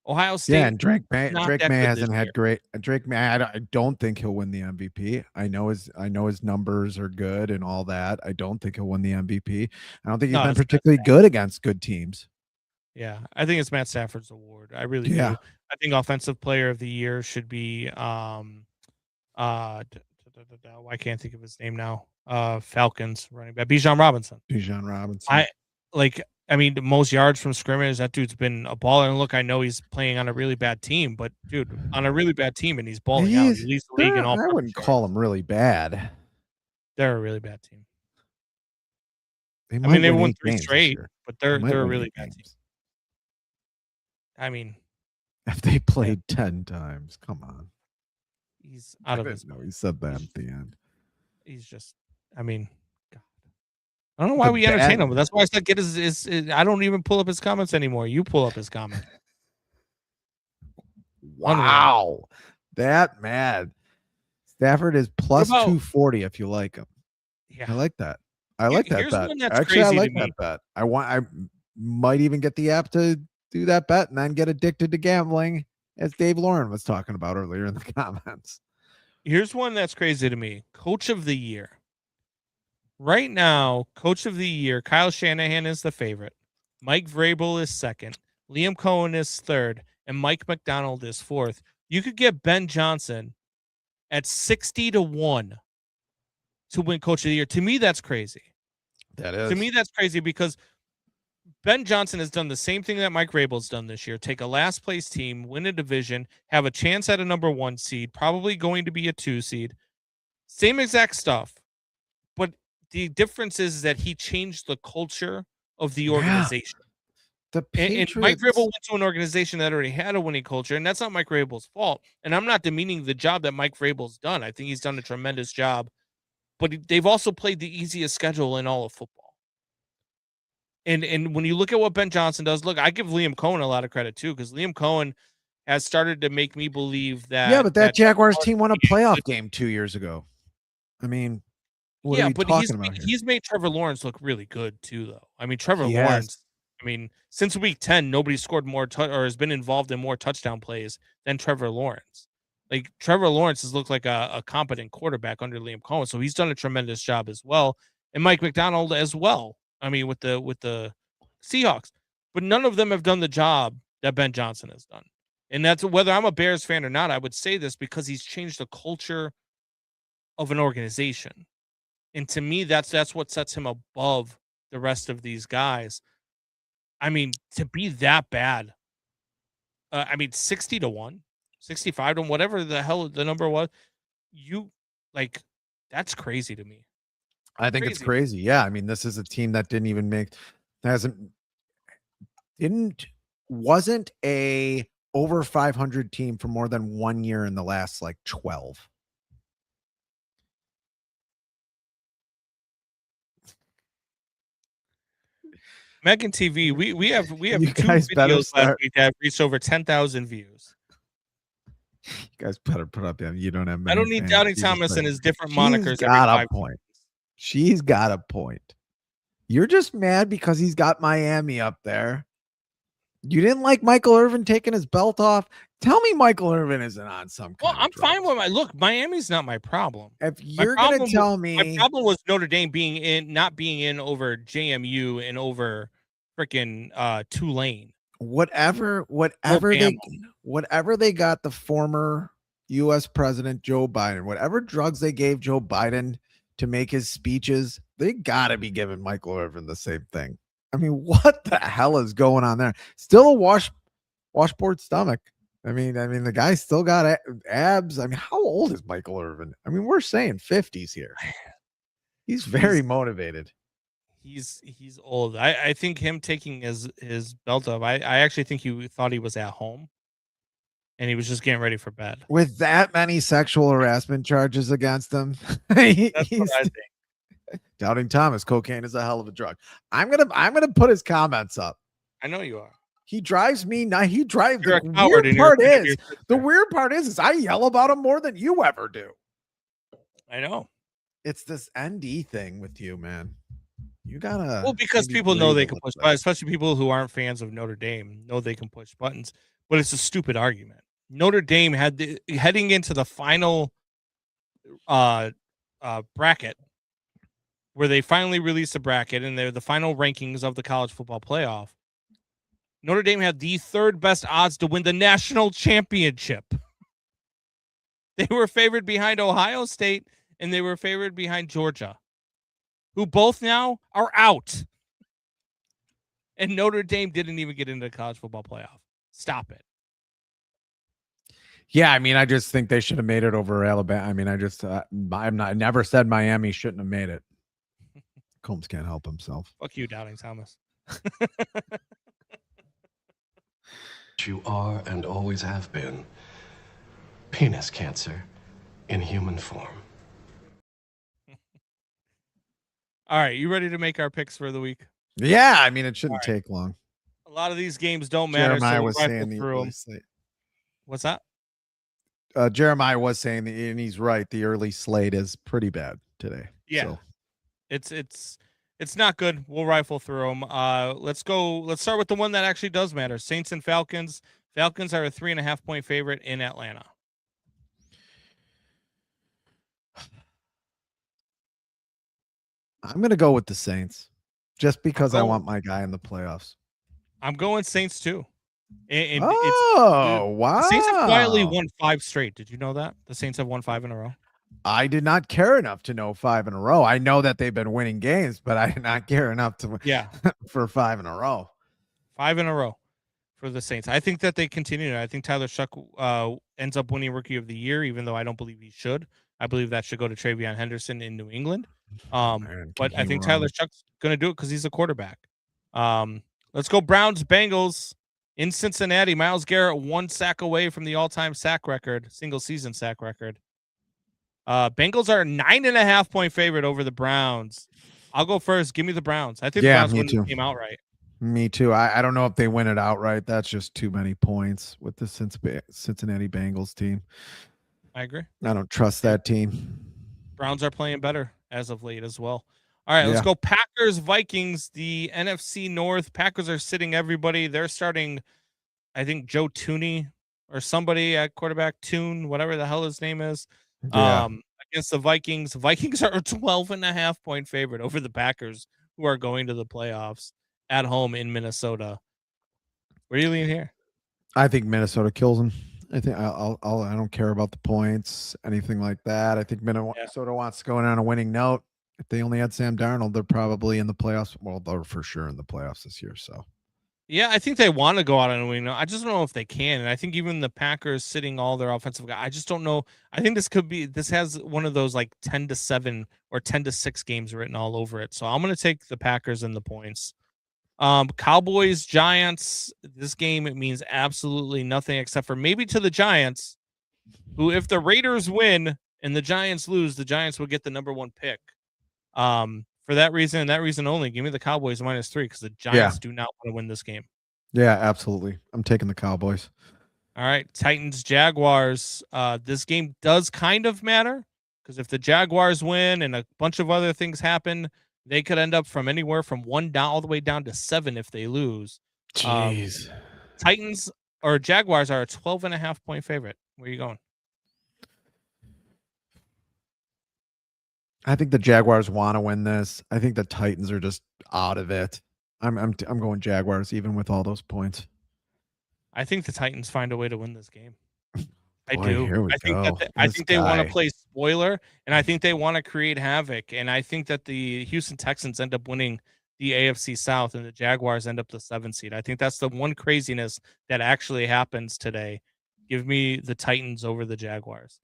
Ohio State. Yeah, and Drake May hasn't had great. Drake May, I don't think he'll win the MVP. I know his numbers are good and all that. I don't think he'll win the MVP. I don't think he's been particularly good against good teams. Yeah, I think it's Matt Stafford's award. I really do. I think Offensive Player of the Year should be why can't I think of his name now? Falcons running back Bijan Robinson. I mean, the most yards from scrimmage. That dude's been a baller. And look, I know he's playing on a really bad team, but dude, on a really bad team, and he's balling out. He leads the league in all. I wouldn't call him really bad. They're a really bad team. They won 3 straight, but they're a really bad team. I mean, if they played 10 times, come on. He's out of his. No, he said that at the end. He's just. I mean. I don't know why we entertain him, but that's why I said get his. I don't even pull up his comments anymore. You pull up his comment. Wow, that mad. Stafford is plus 240 if you like him. Yeah, I like that. I like that bet. Actually, I like that bet. I might even get the app to do that bet and then get addicted to gambling, as Dave Lauren was talking about earlier in the comments. Here's one that's crazy to me. Coach of the Year. Right now, Coach of the Year, Kyle Shanahan is the favorite. Mike Vrabel is second. Liam Cohen is third. And Mike McDonald is fourth. You could get Ben Johnson at 60-1 to win Coach of the Year. To me, that's crazy. That is. To me, that's crazy because Ben Johnson has done the same thing that Mike Vrabel's done this year. Take a last place team, win a division, have a chance at a number 1 seed, probably going to be a 2 seed. Same exact stuff. But the difference is that he changed the culture of the organization. The Patriots... and Mike Vrabel went to an organization that already had a winning culture, and that's not Mike Vrabel's fault. And I'm not demeaning the job that Mike Vrabel's done. I think he's done a tremendous job. But they've also played the easiest schedule in all of football. And when you look at what Ben Johnson does, look, I give Liam Cohen a lot of credit too, because Liam Cohen has started to make me believe that. Yeah, but that Jaguars team won a playoff game 2 years ago. I mean, what are we talking about here? He's made Trevor Lawrence look really good too, though. I mean, Trevor Lawrence. I mean, since week 10, nobody scored more or has been involved in more touchdown plays than Trevor Lawrence. Like Trevor Lawrence has looked like a competent quarterback under Liam Cohen, so he's done a tremendous job as well, and Mike McDonald as well. I mean, with the Seahawks, but none of them have done the job that Ben Johnson has done, and that's whether I'm a Bears fan or not. I would say this because he's changed the culture of an organization, and to me, that's what sets him above the rest of these guys. I mean, to be that bad, 60-1, 65-1, whatever the hell the number was, that's crazy to me. I think it's crazy. Yeah. I mean, this is a team that wasn't a over 500 team for more than 1 year in the last 12. Megan TV, we have two videos last week that have reached over 10,000 views. You guys better put up. You don't have. I don't need Doubting Thomas and his different monikers. She's got a point. She's got a point. You're just mad because he's got Miami up there. You didn't like Michael Irvin taking his belt off. Tell me Michael Irvin isn't on some. Well, I'm fine with look. Miami's not my problem. If you're gonna tell me, my problem was Notre Dame not being in over JMU and over freaking Tulane. Whatever they got the former, U.S. President Joe Biden, whatever drugs they gave Joe Biden to make his speeches, they got to be giving Michael Irvin the same thing. I mean, what the hell is going on there? Still a washboard stomach. I mean, the guy still got abs. I mean, how old is Michael Irvin? I mean, we're saying 50s here. He's very motivated. He's old. I think him taking his belt off, I actually think he thought he was at home and he was just getting ready for bed. With that many sexual harassment charges against him. That's what I think. Doubting Thomas, cocaine is a hell of a drug. I'm gonna put his comments up. I know you are. He drives me now. He drives. You're The weird part is I yell about him more than you ever do. I know. It's this ND thing with you, man. You gotta. Well, because people know they can push buttons, especially people who aren't fans of Notre Dame know they can push buttons, but it's a stupid argument. Notre Dame had heading into the final bracket, where they finally released a bracket and they're the final rankings of the college football playoff. Notre Dame had the third best odds to win the national championship. They were favored behind Ohio State and they were favored behind Georgia, who both now are out. And Notre Dame didn't even get into the college football playoff. Stop it. Yeah, I mean, I just think they should have made it over Alabama. I mean, I never said Miami shouldn't have made it. Combs can't help himself. Fuck you, Doubting Thomas. You are and always have been penis cancer in human form. All right, you ready to make our picks for the week? Yeah, I mean, it shouldn't take long. A lot of these games don't matter. Jeremiah so was saying the early slate. What's that? Jeremiah was saying that, and he's right. The early slate is pretty bad today. Yeah, so. It's not good. We'll rifle through them. Let's go. Let's start with the one that actually does matter. Saints and Falcons. Falcons are a 3.5-point favorite in Atlanta. I'm going to go with the Saints just because I want my guy in the playoffs. I'm going Saints too. And wow. The Saints have quietly won 5 straight. Did you know that? The Saints have won 5 in a row. I did not care enough to know 5 in a row. I know that they've been winning games, but I did not care enough to for 5 in a row. 5 in a row for the Saints. I think that they continue. I think Tyler Shuck ends up winning Rookie of the Year, even though I don't believe he should. I believe that should go to Travion Henderson in New England. But I think Tyler Shuck's going to do it because he's a quarterback. Let's go Browns Bengals in Cincinnati. Myles Garrett 1 sack away from the all-time sack record, single season sack record. Bengals are a 9.5-point favorite over the Browns. I'll go first. Give me the Browns. I think the Browns win the game outright. Me too. I don't know if they win it outright. That's just too many points with the Cincinnati Bengals team. I agree. I don't trust that team. Browns are playing better as of late as well. All right, let's go Packers Vikings, the NFC North. Packers are sitting everybody. They're starting, I think, Joe Tooney or somebody at quarterback, Toon, whatever the hell his name is. Against the Vikings. Vikings are a 12.5-point favorite over the Packers, who are going to the playoffs at home in Minnesota. Where are you leaning here? I think Minnesota kills them. I think I don't care about the points, anything like that. I think Minnesota wants to go in on a winning note. If they only had Sam Darnold, they're probably in the playoffs. Well, they're for sure in the playoffs this year. So, yeah, I think they want to go out on a winning note. I just don't know if they can. And I think even the Packers sitting all their offensive guys, I just don't know. I think this has one of those like 10-7 or 10-6 games written all over it. So I'm going to take the Packers and the points. Cowboys, Giants, this game, it means absolutely nothing except for maybe to the Giants, who, if the Raiders win and the Giants lose, the Giants will get the number 1 pick. For that reason and that reason only, give me the Cowboys -3 because the Giants do not want to win this game. Yeah, absolutely. I'm taking the Cowboys. All right, Titans, Jaguars. This game does kind of matter because if the Jaguars win and a bunch of other things happen, they could end up from anywhere from 1 down all the way down to 7 if they lose. Jeez. Titans or Jaguars are a 12.5-point favorite. Where are you going? I think the Jaguars want to win this. I think the Titans are just out of it. I'm going Jaguars even with all those points. I think the Titans find a way to win this game. I do. I think they want to play spoiler, and I think they want to create havoc. And I think that the Houston Texans end up winning the AFC South, and the Jaguars end up the 7th seed. I think that's the one craziness that actually happens today. Give me the Titans over the Jaguars.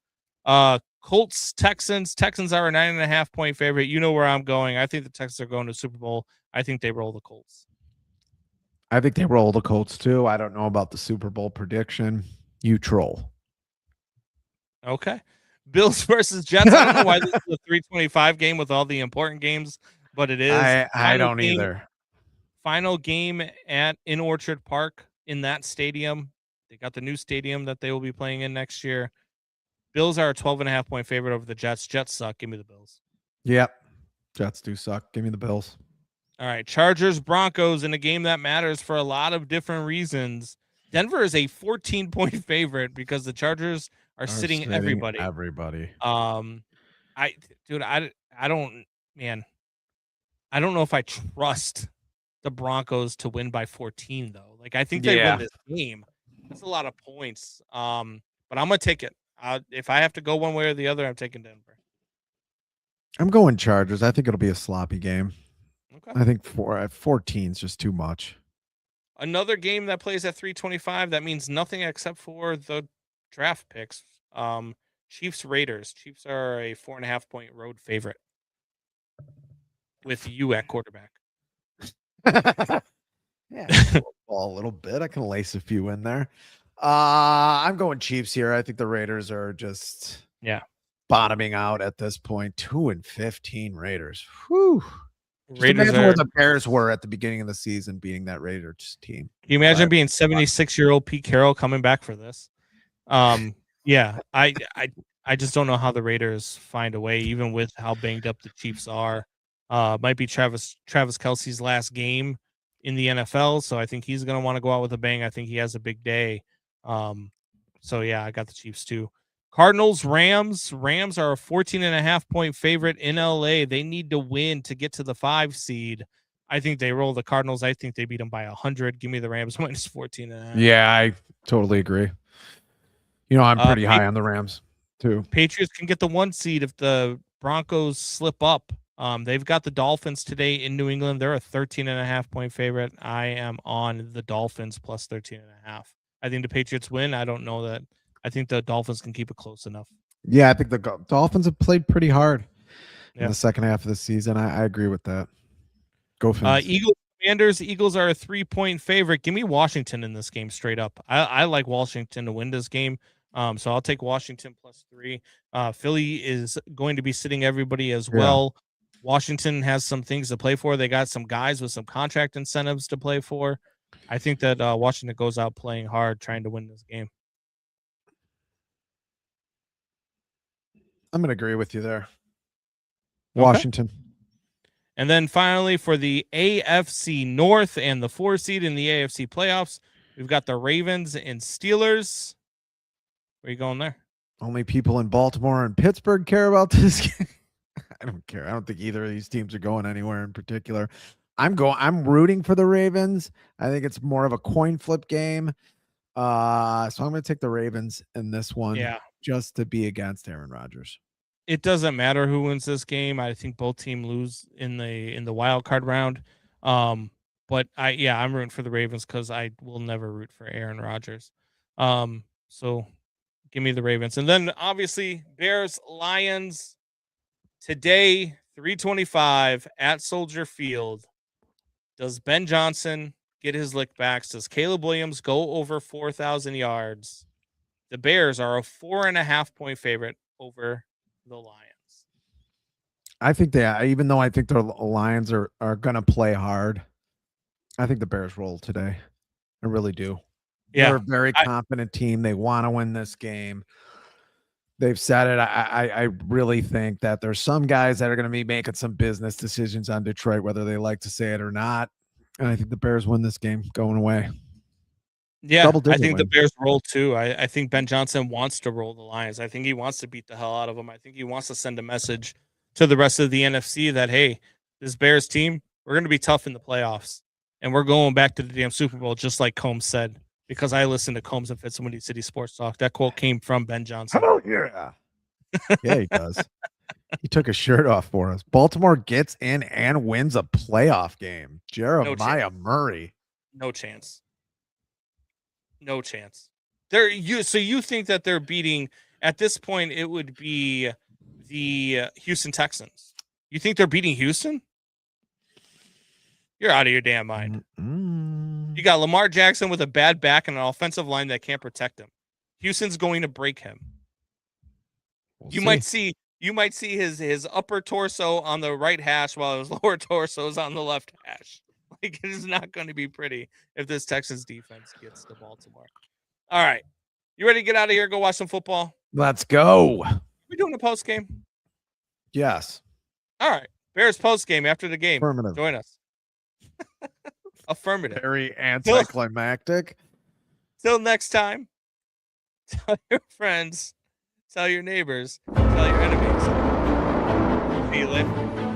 Colts, Texans. Texans are a 9.5 point favorite. You know where I'm going. I think the Texans are going to Super Bowl. I think they roll the Colts. I think they roll the Colts too. I don't know about the Super Bowl prediction. You troll. Okay. Bills versus Jets. I don't know why this is a 325 game with all the important games, but it is. I don't either. Final game in Orchard Park in that stadium. They got the new stadium that they will be playing in next year. Bills are a 12.5 point favorite over the Jets. Jets suck. Give me the Bills. Yep. Jets do suck. Give me the Bills. All right. Chargers, Broncos in a game that matters for a lot of different reasons. Denver is a 14 point favorite because the Chargers are sitting everybody. I don't know if I trust the Broncos to win by 14 though. Like I think they win this game. That's a lot of points. But I'm gonna take it. If I have to go one way or the other, I'm taking Denver. I'm going Chargers. I think it'll be a sloppy game. Okay. I think 14 is just too much. Another game that plays at 325. That means nothing except for the draft picks. Chiefs Raiders. Chiefs are a 4.5 point road favorite with you at quarterback. Yeah, a little bit. I can lace a few in there. I'm going Chiefs here. I think the Raiders are just bottoming out at this point. 2-15 Raiders. Whew. Raiders imagine where the Bears were at the beginning of the season, beating that Raiders team. Can you imagine being 76-year-old Pete Carroll coming back for this? Yeah, I just don't know how the Raiders find a way, even with how banged up the Chiefs are. Might be Travis Kelce's last game in the NFL, so I think he's going to want to go out with a bang. I think he has a big day. So yeah, I got the Chiefs too. Cardinals, Rams. Rams are a 14.5 point favorite in LA. They need to win to get to the 5 seed. I think they roll the Cardinals. I think they beat them by 100. Give me the Rams minus 14.5. Yeah, I totally agree. You know, I'm pretty high on the Rams too. Patriots can get the 1 seed if the Broncos slip up. They've got the Dolphins today in New England. They're a 13.5 point favorite. I am on the Dolphins plus 13.5. I think the Patriots win. I don't know that. I think the Dolphins can keep it close enough. Yeah, I think the Dolphins have played pretty hard in the second half of the season. I agree with that. Go Fins. Eagles, Commanders. Eagles are a 3 point favorite. Give me Washington in this game straight up. I like Washington to win this game. So I'll take Washington plus 3. Philly is going to be sitting everybody as well. Washington has some things to play for. They got some guys with some contract incentives to play for. I think that Washington goes out playing hard, trying to win this game. I'm going to agree with you there. Washington. Okay. And then finally for the AFC North and the 4 seed in the AFC playoffs, we've got the Ravens and Steelers. Where are you going there? Only people in Baltimore and Pittsburgh care about this game. I don't care. I don't think either of these teams are going anywhere in particular. I'm rooting for the Ravens. I think it's more of a coin flip game. So I'm going to take the Ravens in this one just to be against Aaron Rodgers. It doesn't matter who wins this game. I think both teams lose in the wild card round. But I'm rooting for the Ravens because I will never root for Aaron Rodgers. So give me the Ravens. And then obviously Bears, Lions today, 3:25 at Soldier Field. Does Ben Johnson get his lick backs? Does Caleb Williams go over 4,000 yards? The Bears are a 4.5 point favorite over the Lions. I think even though I think the Lions are going to play hard, I think the Bears roll today. I really do. Yeah. They're a very confident team. They want to win this game. They've said it. I really think that there's some guys that are going to be making some business decisions on Detroit, whether they like to say it or not. And I think the Bears win this game going away. Yeah, I think the Bears roll too. I think Ben Johnson wants to roll the Lions. I think he wants to beat the hell out of them. I think he wants to send a message to the rest of the NFC that, hey, this Bears team, we're going to be tough in the playoffs. And we're going back to the damn Super Bowl, just like Combs said. because I listen to Combs and Fitz and Windy City Sports Talk. That quote came from Ben Johnson. Oh, yeah. Yeah, he does. He took his shirt off for us. Baltimore gets in and wins a playoff game. Jeremiah Murray. No chance. No chance. So you think that they're beating, at this point, it would be the Houston Texans. You think they're beating Houston? You're out of your damn mind. You got Lamar Jackson with a bad back and an offensive line that can't protect him. Houston's going to break him. You might see his upper torso on the right hash while his lower torso is on the left hash. Like, it is not going to be pretty if this Texans defense gets to Baltimore. All right. You ready to get out of here? Go watch some football? Let's go. We doing a post game? Yes. All right. Bears post game after the game. Affirmative. Join us. Affirmative. Very anticlimactic. Till next time, tell your friends, tell your neighbors, tell your enemies. Feel it.